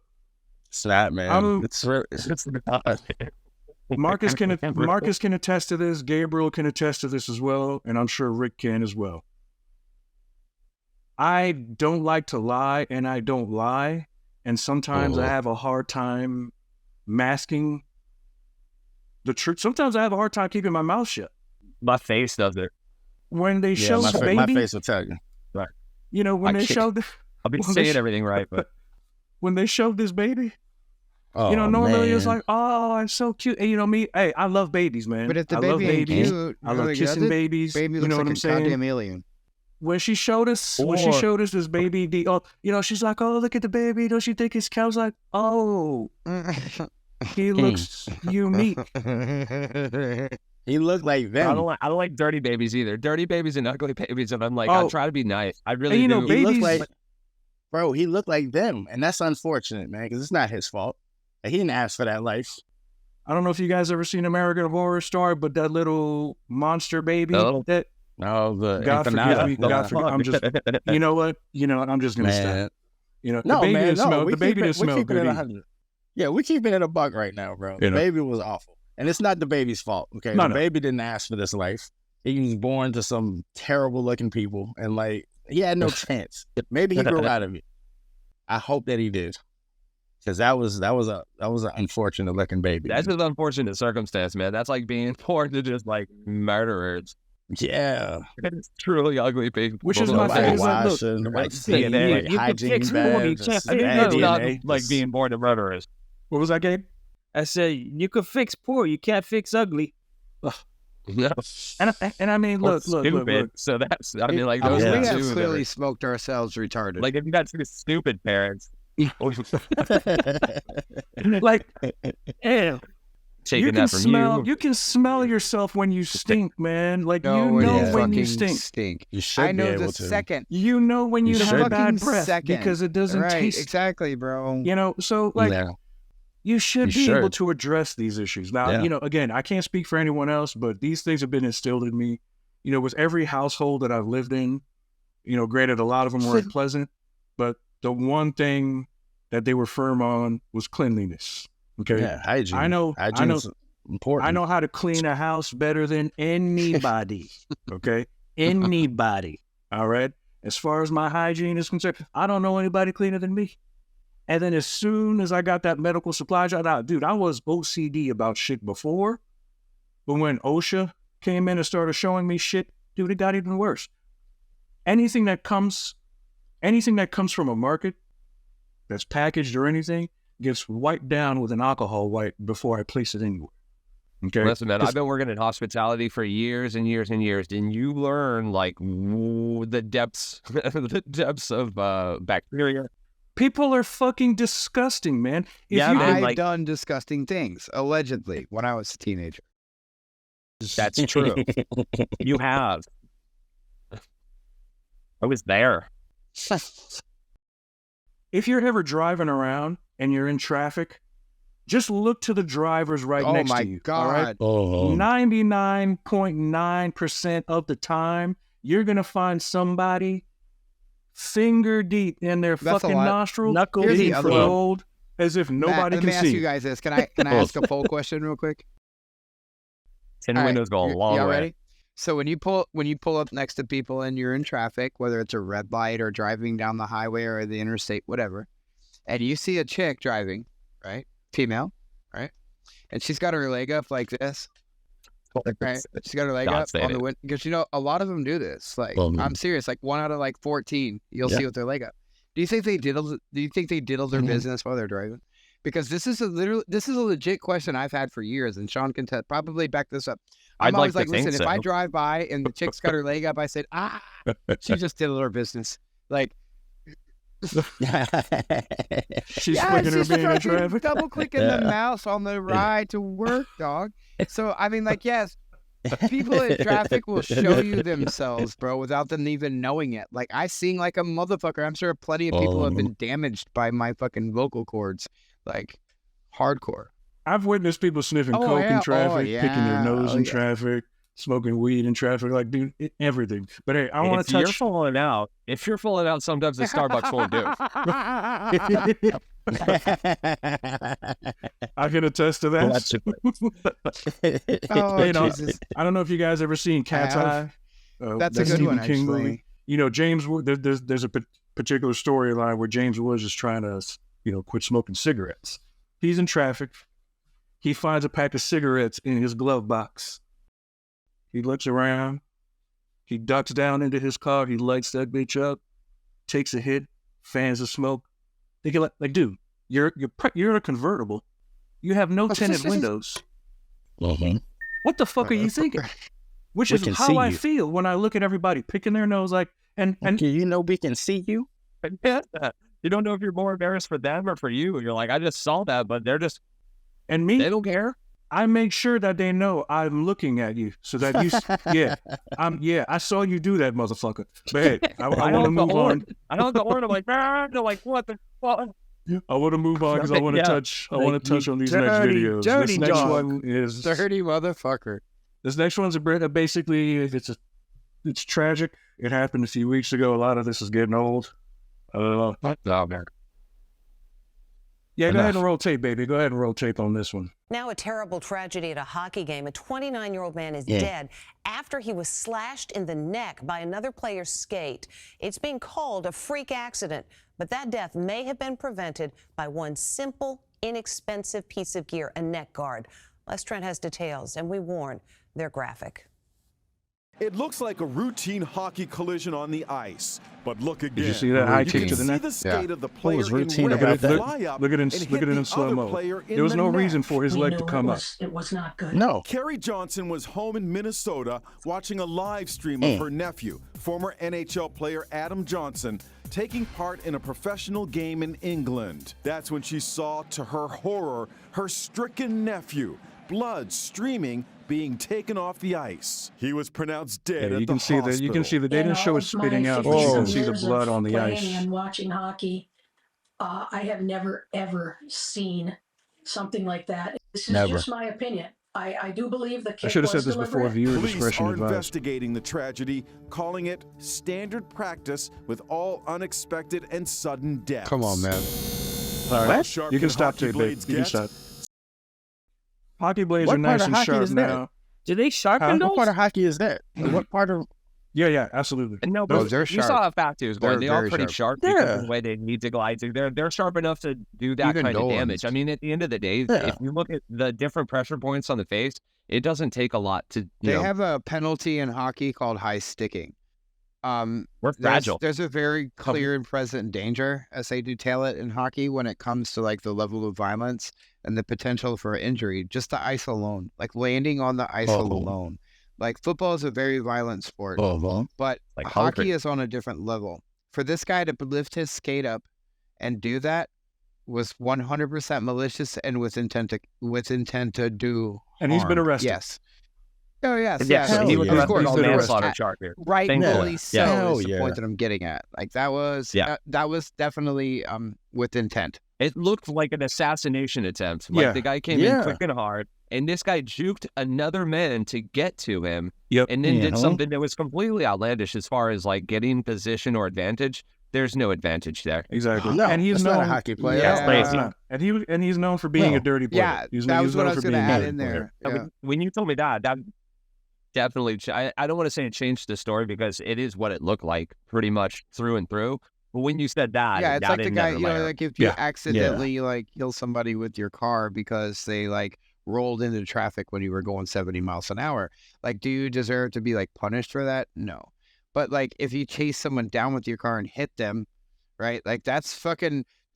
It's not, man. It's Marcus can attest to this. Gabriel can attest to this as well, and I'm sure Rick can as well. I don't like to lie, and I don't lie, and sometimes I have a hard time masking the truth. Sometimes I have a hard time keeping my mouth shut. My face does it. When they show the baby, my face will tell you. Right. You know, when they showed, I'll be saying everything right, but when they showed this baby. Normally it's like, oh, I'm so cute. And you know me, hey, I love babies, man. But if the I baby love ain't babies. cute, I love kissing babies. Baby looks you know like what I'm a saying? goddamn alien. When she showed us this baby, she's like, oh, look at the baby. Don't you think it's cute? I was like, oh, he looks unique. He looked like them. I don't like dirty babies either. Dirty babies and ugly babies, and I'm like, I try to be nice. I really do. Babies, he looked like them, and that's unfortunate, man, because it's not his fault. He didn't ask for that life. I don't know if you guys ever seen American Horror Story, but that little monster baby God forgive me. God forgive. I'm just, you know what? I'm just gonna stop. The baby didn't smell good. Yeah, we keeping it a buck right now, bro. The baby was awful, and it's not the baby's fault. Okay, the baby didn't ask for this life. He was born to some terrible looking people, and he had no chance. Maybe he grew out of it. I hope that he did. Because that was an unfortunate looking baby. That's an unfortunate circumstance, man. That's like being born to just like murderers. Yeah, it's truly ugly people. Which is my favorite. DNA, hygiene, not like being born to murderers. What was that, Gabe? I said you could fix poor, you can't fix ugly. No. And I mean, look. So that's, I mean, like those we are have clearly smoked ourselves retarded. Like if you got two stupid parents, like, damn. Taking that from you. You can smell yourself when you stink, man. Like when you stink. You should be able to. Second. You know when you have bad breath because it doesn't taste. Exactly, bro. So you should be able to address these issues. Now, again, I can't speak for anyone else, but these things have been instilled in me. With every household that I've lived in, granted, a lot of them weren't pleasant, but the one thing that they were firm on was cleanliness. Okay. Yeah, hygiene. I know. Important. I know how to clean a house better than anybody. Okay. Anybody. All right. As far as my hygiene is concerned, I don't know anybody cleaner than me. And then as soon as I got that medical supply job, I was OCD about shit before. But when OSHA came in and started showing me shit, dude, it got even worse. Anything that comes from a market that's packaged or anything gets wiped down with an alcohol wipe before I place it anywhere. Okay. Listen, man, I've been working in hospitality for years and years and years, and you learn the depths of bacteria. People are fucking disgusting, man. I've done disgusting things, allegedly, when I was a teenager. That's true. You have. I was there. If you're ever driving around and you're in traffic, just look to the drivers next to you. Oh, my God. All right? 99.9% of the time, you're going to find somebody finger deep in their fucking nostril, knuckle deep for gold, as if nobody can see. Let me ask you guys this. Can I ask a poll question real quick? 10 windows go a long way. Ready? So when you pull up next to people and you're in traffic, whether it's a red light or driving down the highway or the interstate, whatever, and you see a chick driving, right? Female, right? And she's got her leg up like this. Right? She's got her leg up on the window. Because a lot of them do this. I'm serious. 1 out of 14, you'll see with their leg up. Do you think they diddle their business while they're driving? Because this is a legit question I've had for years, and Sean can probably back this up. I'm always listen, if I drive by and the chick's got her leg up, I said, she just diddled her business. She's flicking her being in traffic. Double clicking the mouse on the ride to work, dog. So I mean, yes, people in traffic will show you themselves, bro, without them even knowing it. I sing like a motherfucker. I'm sure plenty of people have been damaged by my fucking vocal cords, hardcore. I've witnessed people sniffing coke in traffic, picking their nose in traffic, smoking weed in traffic, like, dude, everything. But hey, I want to touch. If you're falling out, sometimes the Starbucks won't do. I can attest to that. Jesus. I don't know if you guys ever seen Cat's Eye. That's a good one, actually. Movie. You know, James. There's a particular storyline where James Woods is trying to, quit smoking cigarettes. He's in traffic. He finds a pack of cigarettes in his glove box. He looks around. He ducks down into his car. He lights that bitch up, takes a hit, fans the smoke. They get like, dude, you're in a convertible. You have no tinted windows. What the fuck are you thinking? Which is how I feel when I look at everybody picking their nose, like, and we can see you. You don't know if you're more embarrassed for them or for you. You're like, I just saw that, but they're just, and me, they don't care. I make sure that they know I'm looking at you, so that you, I saw you do that, motherfucker. But hey, I want to move on. I don't go on. I'm like, they're like, what the fuck? I want to move on because I want to touch. I want to touch on these next videos. Dirty this next dog. one is dirty motherfucker. This next one's basically it's tragic. It happened a few weeks ago. A lot of this is getting old. I don't know. Oh, man. Yeah, go ahead and roll tape, baby. Go ahead and roll tape on this one. Now a terrible tragedy at a hockey game. A 29-year-old man is dead after he was slashed in the neck by another player's skate. It's being called a freak accident, but that death may have been prevented by one simple, inexpensive piece of gear, a neck guard. Les Trent has details, and we warn, they're graphic. It looks like a routine hockey collision on the ice, but look again. Did you see that high kick to the neck? The skate of the player was routine in about that? Look at it in slow-mo. There was no reason for his leg to come up. It was not good. No. Carrie Johnson was home in Minnesota watching a live stream of her nephew, former NHL player Adam Johnson, taking part in a professional game in England. That's when she saw, to her horror, her stricken nephew, blood streaming, being taken off the ice. He was pronounced dead at the hospital. You can see that they didn't show it spitting out, but you can see the blood on the ice. And watching hockey, I have never, ever seen something like that. This is just my opinion. I do believe the kick I should have said this before. Viewer Police discretion are advised. investigating the tragedy, calling it standard practice with all unexpected and sudden deaths. Come on, man. All right, you can stop tape, babe. You can stop. Hockey blades are nice and sharp now. Do they sharpen those? What part of hockey is that? What part of? Yeah, absolutely. And no, but you saw how fast he was going. They are pretty sharp because of the way they need to glide. They're sharp enough to do that kind of damage. I mean, at the end of the day, if you look at the different pressure points on the face, it doesn't take a lot to. They have a penalty in hockey called high sticking. We're fragile. There's a very clear and present danger, as they detail it in hockey, when it comes to like the level of violence and the potential for injury. Just the ice alone, like landing on the ice alone. Like football is a very violent sport, but like hockey is on a different level. For this guy to lift his skate up and do that was 100% malicious and with intent to do and harm. He's been arrested. Yes. Oh yes, so he was on the manslaughter charge here. Rightfully so. Is the point that I'm getting at. Like that was that was definitely with intent. It looked like an assassination attempt. Like the guy came in quick and hard, and this guy juked another man to get to him, and then did something that was completely outlandish as far as like getting position or advantage. There's no advantage there. Exactly. No, and he's not a hockey player. And he's known for being a dirty player. Yeah, that was what I was going to add in there. When you told me that definitely, I don't want to say it changed the story because it is what it looked like pretty much through and through. But when you said that, it's like the guy, like if you accidentally like kill somebody with your car because they like rolled into traffic when you were going 70 miles an hour, like, do you deserve to be like punished for that? No. But like if you chase someone down with your car and hit them, right? Like that's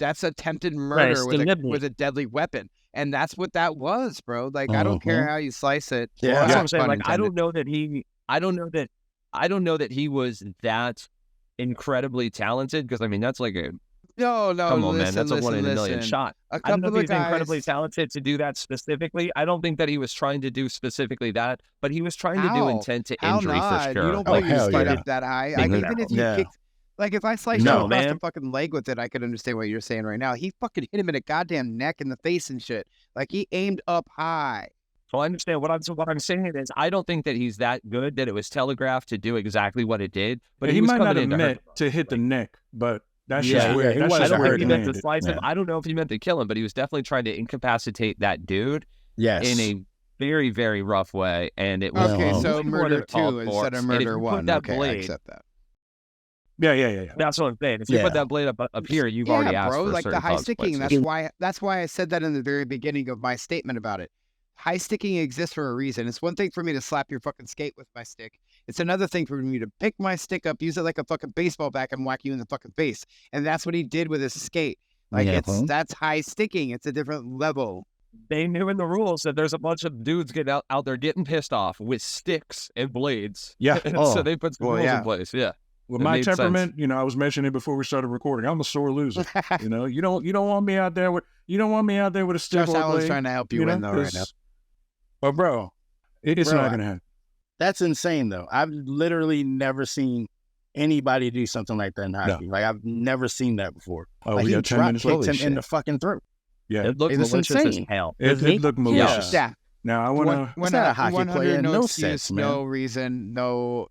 attempted murder with a deadly weapon. And that's what that was, bro. Like I don't care how you slice it. Yeah, that's what I'm saying. Like I don't know that he was that incredibly talented, because I mean that's like a come on, man, that's a 1 in a million shot. I don't know if he's incredibly talented to do that specifically. I don't think that he was trying to do specifically that, but he was trying to do intent to injury for sure. You don't put your start up that high. Even if you kicked, like if I sliced him across the fucking leg with it, I could understand what you're saying right now. He fucking hit him in the goddamn neck in the face and shit. Like he aimed up high. So I understand what I'm saying is I don't think that he's that good that it was telegraphed to do exactly what it did. But he was might not coming have in meant to hit the neck, but that's just where I don't know if he meant to landed. slice him. I don't know if he meant to kill him, but he was definitely trying to incapacitate that dude in a very, very rough way. And it was okay. So murder 2 instead of murder 1. Okay, I accept that. Yeah. That's what I'm saying. If you put that blade up here, you've already asked for like the high sticking. That's why I said that in the very beginning of my statement about it. High sticking exists for a reason. It's one thing for me to slap your fucking skate with my stick. It's another thing for me to pick my stick up, use it like a fucking baseball bat, and whack you in the fucking face. And that's what he did with his skate. Like that's high sticking. It's a different level. They knew in the rules that there's a bunch of dudes getting out there getting pissed off with sticks and blades. Yeah. So they put some rules in place. Yeah. With my temperament, I was mentioning it before we started recording. I'm a sore loser. You don't want me out there with a stick. Josh Allen's trying to help you win though right now. But bro, it's not gonna happen. That's insane though. I've literally never seen anybody do something like that in hockey. Like I've never seen that before. Oh, like, we got 10 minutes left. Kicked him in the fucking throat. Yeah, it looked malicious as hell. It looked malicious. Yeah. Now I want to. We're not a hockey player. No excuse, sense, no reason, no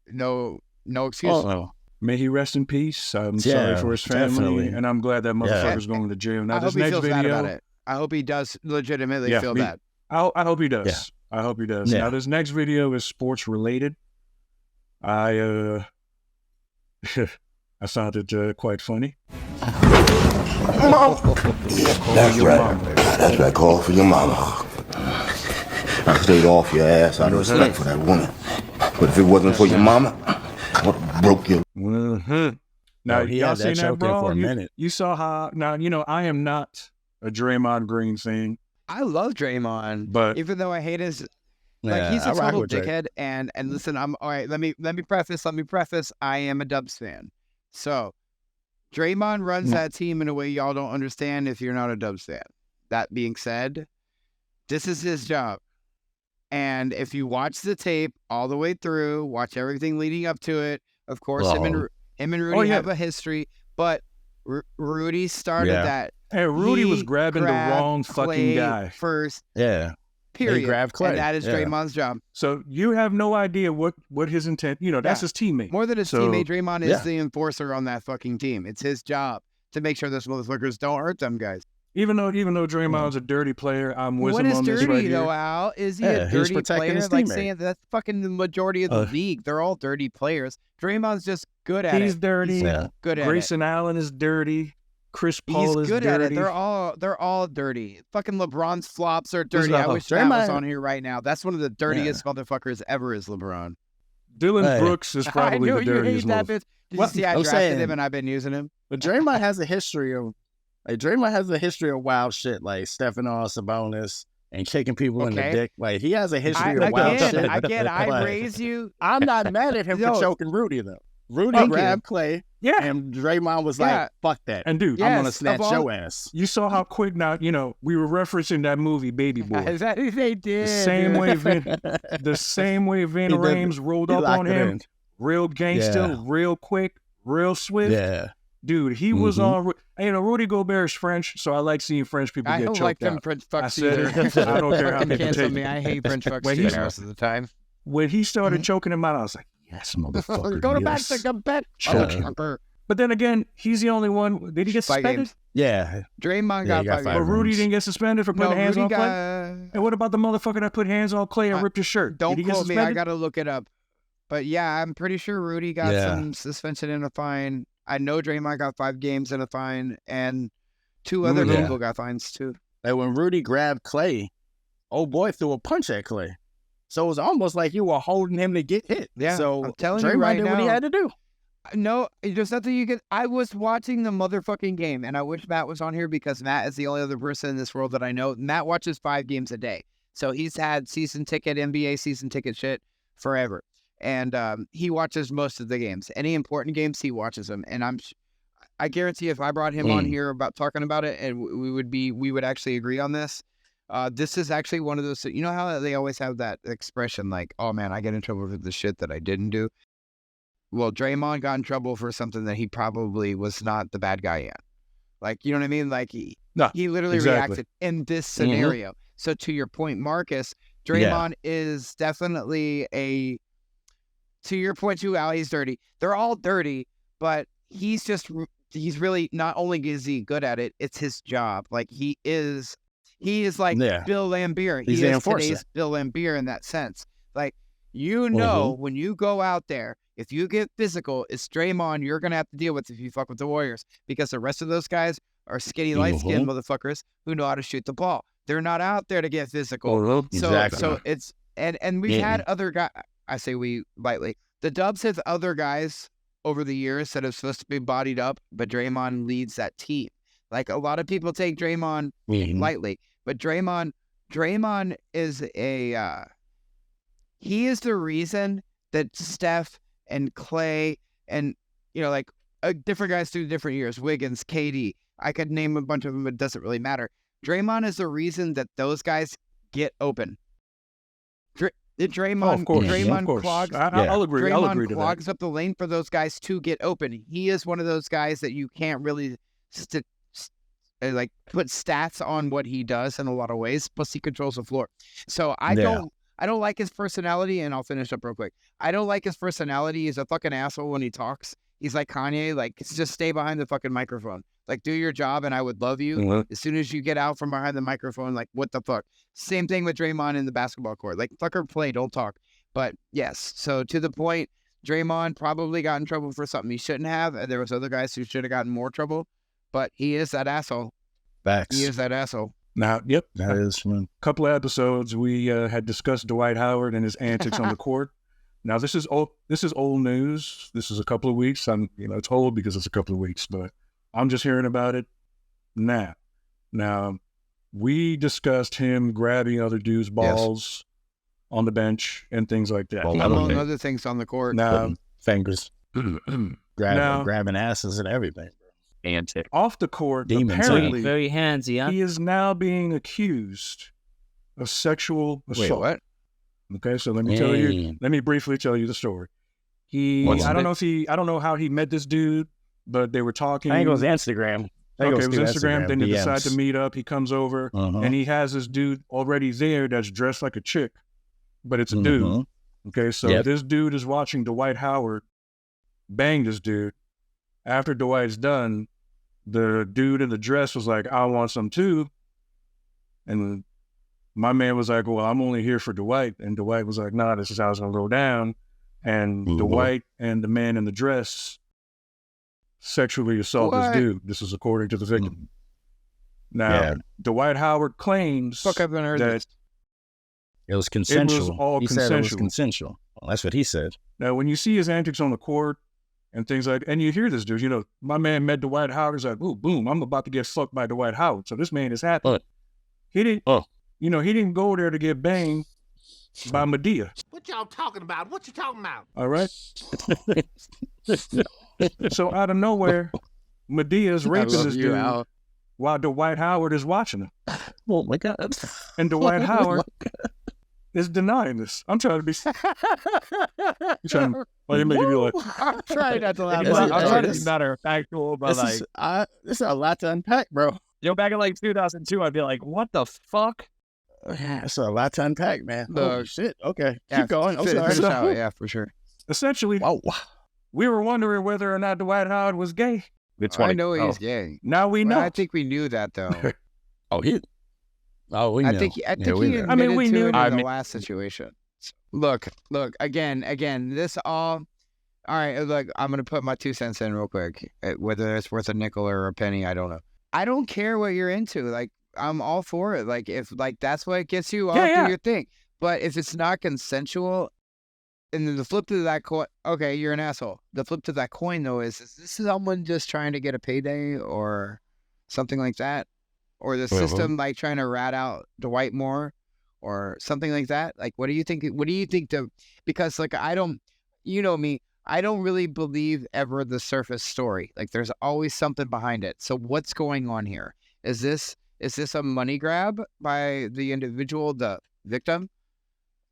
excuse. Oh. May he rest in peace. I'm sorry for his family, and I'm glad that motherfucker's going to jail. Now, I this hope he next feels video, bad about it. I hope he does legitimately feel bad. I hope he does. Yeah. I hope he does. Yeah. Now, this next video is sports related. I found it quite funny. That's right. That's right. Call for your mama. I stayed off your ass out of respect for that woman. But if it wasn't for your mama, I would have broke you. Now, y'all seen that, bro? You saw how, now, I am not a Draymond Green thing. I love Draymond, but even though I hate his, he's a total dickhead. And listen, I'm all right. Let me preface. I am a Dubs fan. So Draymond runs that team in a way y'all don't understand if you're not a Dubs fan. That being said, this is his job. And if you watch the tape all the way through, watch everything leading up to it, of course, him and Rudy have a history, but Rudy started that. Hey, Rudy was grabbing the wrong fucking guy first. Yeah. Period. He grabbed Clay. And that is Draymond's job. So you have no idea what his intent, that's his teammate. More than his teammate, Draymond is the enforcer on that fucking team. It's his job to make sure those motherfuckers don't hurt them guys. Even though Draymond's a dirty player, I'm with him on this right here. What is dirty though, Al? Is he a dirty player? Like saying that's fucking the majority of the league. They're all dirty players. Draymond's just good at it. He's dirty. Good at Grayson Allen is dirty. Chris Paul is good dirty. At it. They're all dirty. Fucking LeBron's flops are dirty. I wish Draymond was on here right now. That's one of the dirtiest motherfuckers ever is LeBron. Dylan Brooks is probably the dirtiest. Did you see I drafted him and I've been using him? But Draymond has a history of wild shit, like stepping on Sabonis and kicking people in the dick. Like he has a history of wild shit. I raise you. I'm not mad at him for choking Rudy though. Rudy grabbed Clay, and Draymond was like, "Fuck that!" And dude, I'm gonna snatch your ass. You saw how quick now. We were referencing that movie, Baby Boy. They did the same way Vin Rames rolled up on him, real gangster, real quick, real swift. Yeah, dude, he was on. Rudy Gobert is French, so I like seeing French people get choked out. I don't like them French fucks either. I don't care how people cancel take me. I hate French fucks too most of the time. When he started choking him out, I was like, yes, motherfucker. Go back to Gobert. But then again, he's the only one. Did he get suspended? Yeah. Draymond got 5 games. But Rudy didn't get suspended for putting hands on Clay? And what about the motherfucker that put hands on Clay and ripped his shirt? Don't quote me. I got to look it up. But yeah, I'm pretty sure Rudy got some suspension and a fine. I know Draymond got 5 games and a fine. And 2 other people got fines too. Like when Rudy grabbed Clay, old boy threw a punch at Clay. So it was almost like you were holding him to get hit. Yeah, so I'm telling Draymond you right did now, what he had to do. No, there's nothing you can. I was watching the motherfucking game, and I wish Matt was on here because Matt is the only other person in this world that I know. Matt watches 5 games a day, so he's had NBA season ticket shit forever, and he watches most of the games. Any important games, he watches them, and I guarantee if I brought him on here about talking about it, and we would actually agree on this. This is actually one of those, you know how they always have that expression like, oh man, I get in trouble for the shit that I didn't do. Well, Draymond got in trouble for something that he probably was not the bad guy in. Like, you know what I mean? Like he literally reacted in this scenario. So to your point, Marcus, Draymond is definitely to your point too, Al, he's dirty. They're all dirty, but he's really, not only is he good at it, it's his job. Like he is like Bill Laimbeer. He is today's Bill Laimbeer in that sense. Like, when you go out there, if you get physical, it's Draymond you're going to have to deal with if you fuck with the Warriors, because the rest of those guys are skinny, light-skinned motherfuckers who know how to shoot the ball. They're not out there to get physical. So it's, and we've had other guys, I say we lightly, the Dubs have other guys over the years that are supposed to be bodied up, but Draymond leads that team. Like, a lot of people take Draymond lightly, but Draymond is he is the reason that Steph and Clay and, different guys through different years, Wiggins, KD, I could name a bunch of them, but it doesn't really matter. Draymond is the reason that those guys get open. Draymond clogs. I'll agree. Draymond clogs up the lane for those guys to get open. He is one of those guys that you can't really put stats on what he does in a lot of ways. Plus, he controls the floor. So I don't like his personality, and I'll finish up real quick. I don't like his personality. He's a fucking asshole when he talks. He's like Kanye. Like, just stay behind the fucking microphone. Like, do your job, and I would love you. As soon as you get out from behind the microphone, like, what the fuck? Same thing with Draymond in the basketball court. Like, fucker, play, don't talk. But yes, so to the point, Draymond probably got in trouble for something he shouldn't have, and there was other guys who should have gotten more trouble. But he is that asshole. Facts. He is that asshole. Now, that is one. A couple of episodes we had discussed Dwight Howard and his antics on the court. Now, this is old news. This is a couple of weeks. It's old because it's a couple of weeks, but I'm just hearing about it now. Now, we discussed him grabbing other dudes' balls on the bench and things like that. Among other things on the court. Now, fingers, grabbing asses and everything. Antic. Off the court, apparently, very handsy. Huh? He is now being accused of sexual assault. Wait, what? Okay, so let me briefly tell you the story. I don't know how he met this dude, but they were talking. I think it was Instagram. It was Instagram. Then they decide to meet up. He comes over and he has this dude already there that's dressed like a chick, but it's a dude. Okay, so this dude is watching Dwight Howard bang this dude. After Dwight's done, the dude in the dress was like, I want some too. And my man was like, well, I'm only here for Dwight. And Dwight was like, nah, this is how it's going to go down. And Dwight and the man in the dress sexually assault this dude. This is according to the victim. Now, Dwight Howard claims that it was consensual. It was all consensual. Said it was consensual. Well, that's what he said. Now, when you see his antics on the court and things like, and you hear this dude, my man met Dwight Howard. He's like, ooh, boom, I'm about to get fucked by Dwight Howard. So this man is happy. He didn't, he didn't go there to get banged by Medea. What y'all talking about? What you talking about? All right. So out of nowhere, Medea is raping this dude while Dwight Howard is watching him. Oh my God. And Dwight Howard is denying this. I'm trying to be. I'm trying not to laugh. I'm trying to be matter of factual, but this is a lot to unpack, bro. Back in 2002, I'd be like, what the fuck? Yeah, it's a lot to unpack, man. Oh, shit. Okay. Yeah, keep going. I'm sorry. Yeah, for sure. Essentially, we were wondering whether or not Dwight Howard was gay. I know he's gay. Now we know. I think we knew that, though. we knew. I think he admitted to it in the last situation. Look, again, this all right, look, I'm going to put my 2 cents in real quick. Whether it's worth a nickel or a penny, I don't know. I don't care what you're into. Like, I'm all for it. Like, if that's what gets you off, do your thing. But if it's not consensual, and then the flip to that coin, okay, you're an asshole. The flip to that coin, though, is this someone just trying to get a payday or something like that? Or the system, like, trying to rat out Dwight more or something like that? Like, what do you think? Because, like, you know me, I don't really believe ever the surface story. Like, there's always something behind it. So what's going on here? Is this a money grab by the individual, the victim?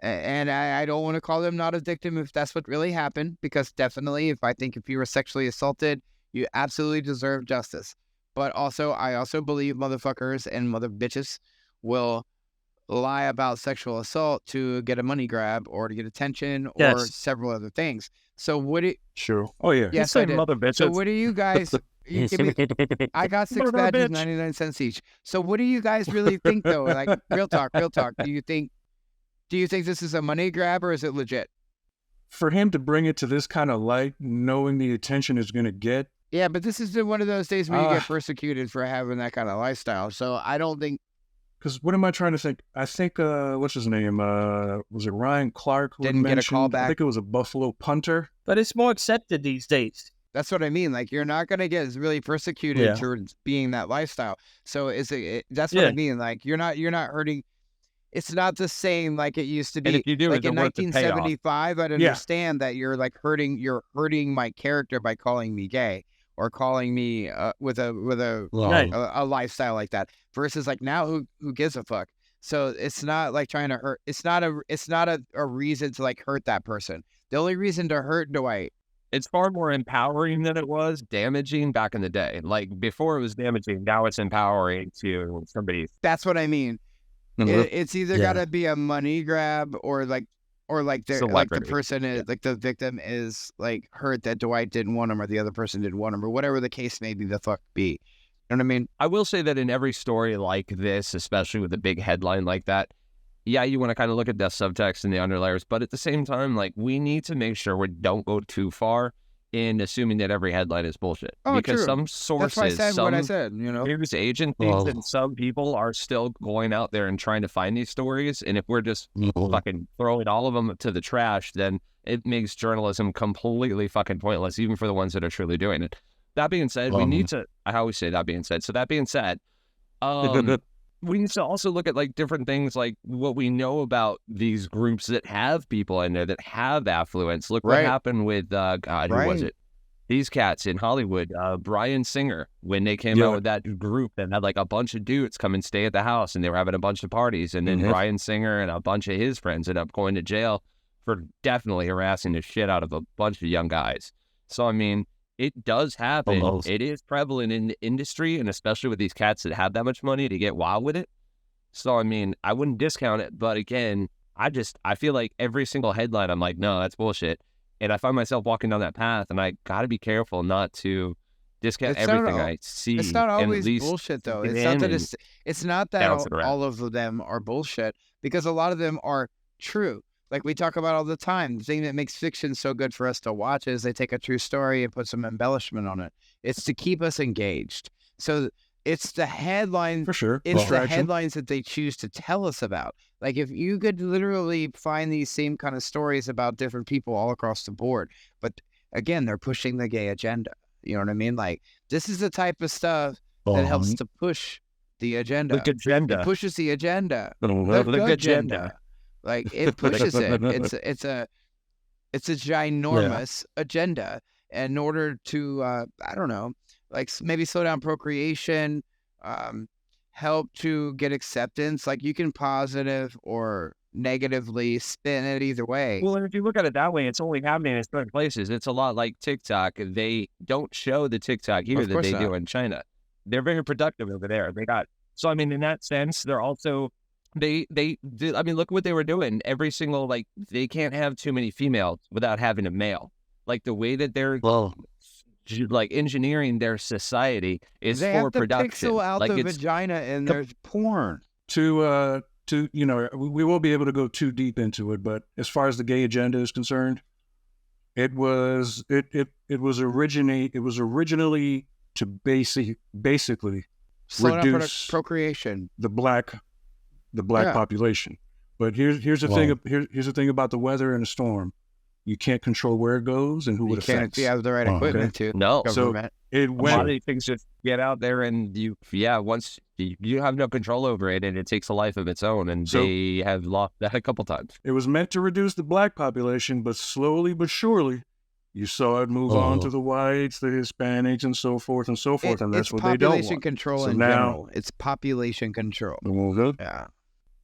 And I don't want to call them not a victim if that's what really happened, because definitely if you were sexually assaulted, you absolutely deserve justice. But also, I also believe motherfuckers and mother bitches will lie about sexual assault to get a money grab or to get attention or several other things. So what it Sure. Oh yeah. Yes, I did. Mother bitches. So what do you guys you give me, I got 6 badges, 99 cents each. So what do you guys really think though? Like real talk. Do you think this is a money grab or is it legit? For him to bring it to this kind of light, knowing the attention is going to get. Yeah, but this is one of those days where you get persecuted for having that kind of lifestyle. So I don't think. Because what am I trying to think? I think, what's his name? Was it Ryan Clark? Didn't get a call back. I think it was a Buffalo punter. But it's more accepted these days. That's what I mean. Like, you're not going to get really persecuted towards being that lifestyle. So that's what I mean. Like, you're not hurting. It's not the same like it used to be. And if you do, like in 1975, I'd understand that you're hurting my character by calling me gay or calling me with a lifestyle like that. Versus like now, who gives a fuck? So it's not like trying to hurt. It's not a reason to like hurt that person. The only reason to hurt Dwight. It's far more empowering than it was damaging back in the day. Like before it was damaging, now it's empowering to somebody. That's what I mean. It's either got to be a money grab or the person is like the victim is like hurt that Dwight didn't want him or the other person didn't want him or whatever the case may be. The fuck be. You know what I mean? I will say that in every story like this, especially with a big headline like that, yeah, you want to kind of look at the subtext and the underlayers, but at the same time, like we need to make sure we don't go too far in assuming that every headline is bullshit. Oh, because true. Some sources, that's why I said what I said, you know, news agencies and some people are still going out there and trying to find these stories. And if we're just fucking throwing all of them to the trash, then it makes journalism completely fucking pointless, even for the ones that are truly doing it. That being said, we need to, I always say that being said. So that being said, we need to also look at like different things, like what we know about these groups that have people in there that have affluence. Look what happened with, God, who was it? These cats in Hollywood, Bryan Singer, when they came out with that group and had like a bunch of dudes come and stay at the house and they were having a bunch of parties. And then Bryan Singer and a bunch of his friends ended up going to jail for definitely harassing the shit out of a bunch of young guys. So, I mean, it does happen. It is prevalent in the industry, and especially with these cats that have that much money to get wild with it. So, I mean, I wouldn't discount it. But again, I feel like every single headline, I'm like, no, that's bullshit. And I find myself walking down that path, and I got to be careful not to discount everything I see. It's not always bullshit, though. It's not that all of them are bullshit, because a lot of them are true. Like we talk about all the time, the thing that makes fiction so good for us to watch is they take a true story and put some embellishment on it. It's to keep us engaged. So it's the headline. For sure. It's the headlines that they choose to tell us about. Like if you could literally find these same kind of stories about different people all across the board. But again, they're pushing the gay agenda. You know what I mean? Like this is the type of stuff that helps to push the agenda. The agenda. It pushes the agenda. The agenda. Like it pushes it. It's a ginormous agenda in order to I don't know, like maybe slow down procreation, help to get acceptance. Like you can positive or negatively spin it either way. Well, and if you look at it that way, it's only happening in certain places. It's a lot like TikTok. They don't show the TikTok here that they do in China. They're very productive over there. So I mean, in that sense, they're also. They did. I mean, look what they were doing. Every single, like, they can't have too many females without having a male. Like the way that they're like engineering their society is for production. Pixel out the vagina and there's porn. To you know, we won't be able to go too deep into it, but as far as the gay agenda is concerned, it was originally to basically slow reduce down procreation. The black population. But here's the thing. Here's the thing about the weather and the storm. You can't control where it goes and who it affects. You have the right equipment to. No. So a lot of things just get out there and once you have no control over it and it takes a life of its own, and they have lost that a couple times. It was meant to reduce the black population, but slowly but surely you saw it move on to the whites, the Hispanics, and so forth and so forth, and that's what they don't want. Population control in general. It's population control. Yeah.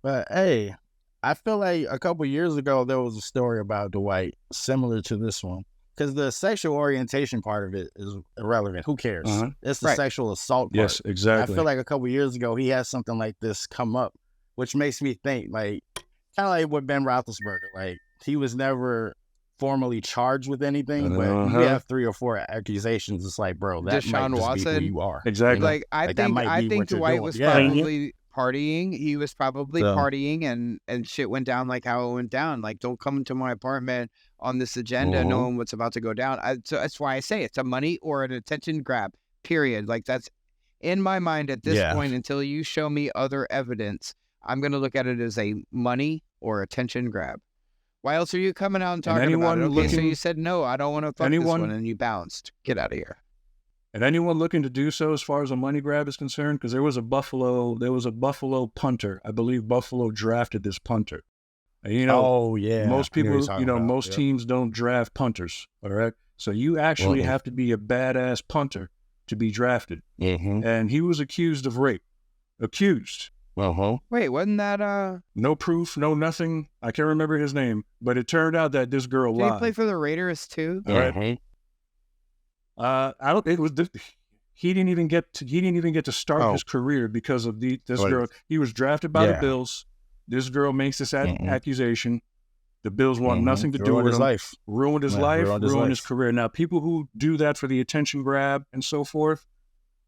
But hey, I feel like a couple years ago there was a story about Dwight similar to this one, because the sexual orientation part of it is irrelevant. Who cares? It's the sexual assault part. Yes, exactly. I feel like a couple years ago he had something like this come up which makes me think, like, kind of like with Ben Roethlisberger. Like, he was never formally charged with anything, but you have 3 or 4 accusations. It's like, bro, that Deshaun might just Watson, be who you are. Exactly. Like, I think Dwight was probably partying. He was probably partying, and shit went down like how it went down. Like, don't come into my apartment on this agenda knowing what's about to go down. So that's why I say it's a money or an attention grab, period. Like, that's in my mind at this point. Until you show me other evidence, I'm going to look at it as a money or attention grab. Why else are you coming out and talking about it? Okay, so you said, no, I don't want to fuck this one, and you bounced. Get out of here. And anyone looking to do so as far as a money grab is concerned, because there was a Buffalo punter. I believe Buffalo drafted this punter. And, most people, most teams don't draft punters, all right? So you actually have to be a badass punter to be drafted. And he was accused of rape. Accused. Wait, wasn't that no proof, no nothing? I can't remember his name, but it turned out that this girl lied. Did he play for the Raiders too? All right. He didn't even get to start his career because of this girl. He was drafted by the Bills. This girl makes this accusation. The Bills want nothing to do with him. Ruined his life, ruined his career. Now, people who do that for the attention grab and so forth,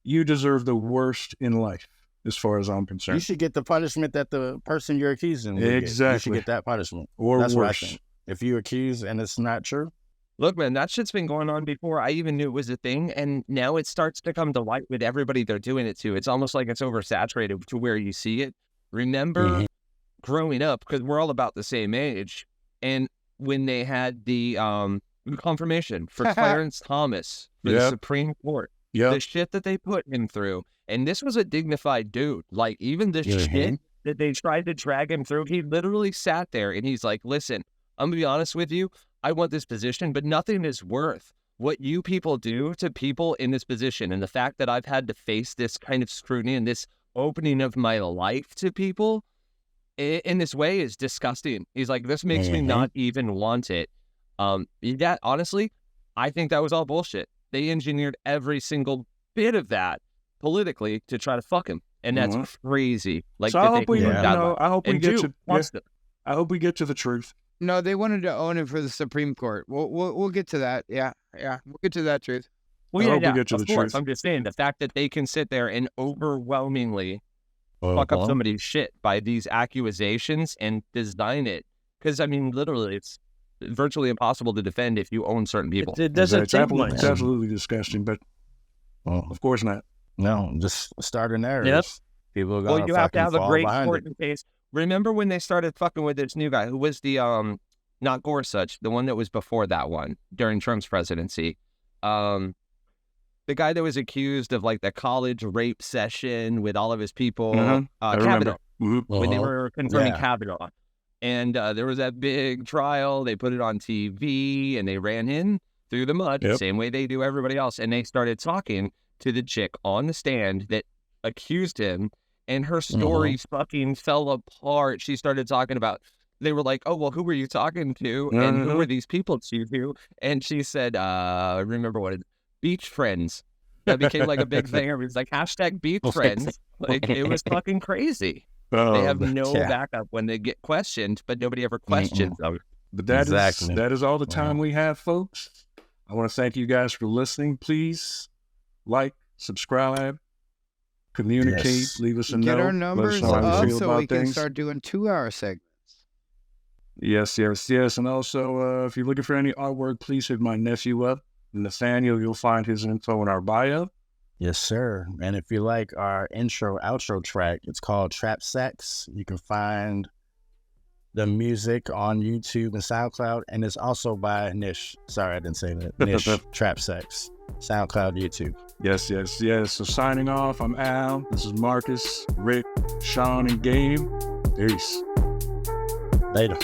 you deserve the worst in life. As far as I'm concerned, you should get the punishment that the person you're accusing. Exactly, you should get that punishment, or that's worse. What I think. If you accuse and it's not true, look, man, that shit's been going on before I even knew it was a thing, and now it starts to come to light with everybody they're doing it to. It's almost like it's oversaturated to where you see it. Remember growing up, because we're all about the same age, and when they had the confirmation for Clarence Thomas for the Supreme Court, the shit that they put him through. And this was a dignified dude. Like, even the shit that they tried to drag him through, he literally sat there and he's like, listen, I'm going to be honest with you. I want this position, but nothing is worth what you people do to people in this position. And the fact that I've had to face this kind of scrutiny and this opening of my life to people in this way is disgusting. He's like, this makes me not even want it. Honestly, I think that was all bullshit. They engineered every single bit of that politically to try to fuck him, and that's crazy. Like, so I hope we get to the truth. No, they wanted to own it for the Supreme Court. We'll get to that. Yeah, we'll get to that truth. Well, we get to the truth. I'm just saying the fact that they can sit there and overwhelmingly fuck up somebody's shit by these accusations and design it, because I mean, literally, it's virtually impossible to defend if you own certain people. It doesn't. It's absolutely disgusting, but of course not. No, just starting there. People you have to have a great court case. Remember when they started fucking with this new guy who was the not Gorsuch, the one that was before that one during Trump's presidency, the guy that was accused of like the college rape session with all of his people, Kavanaugh, when they were confirming Kavanaugh, and there was that big trial. They put it on TV and they ran him through the mud, same way they do everybody else, and they started talking to the chick on the stand that accused him, and her story fucking fell apart. She started talking about, they were like, oh, well, who were you talking to? And who were these people to you? And she said, remember what beach friends. That became like a big thing. It was like hashtag beach friends. Like, it was fucking crazy. They have no backup when they get questioned, but nobody ever questions them. But that is all the time we have, folks. I want to thank you guys for listening. Please like, subscribe, communicate, leave us a note. Get our numbers up so we can start doing 2-hour segments. Yes. And also, if you're looking for any artwork, please hit my nephew up, Nathaniel. You'll find his info in our bio. Yes, sir. And if you like our outro track, it's called Trap Sex. You can find the music on YouTube and SoundCloud, and it's also by Nish. Sorry, I didn't say that. Nish, Trap Sex, SoundCloud, YouTube. Yes. So signing off, I'm Al. This is Marcus, Rick, Sean, and Gabe. Peace. Later.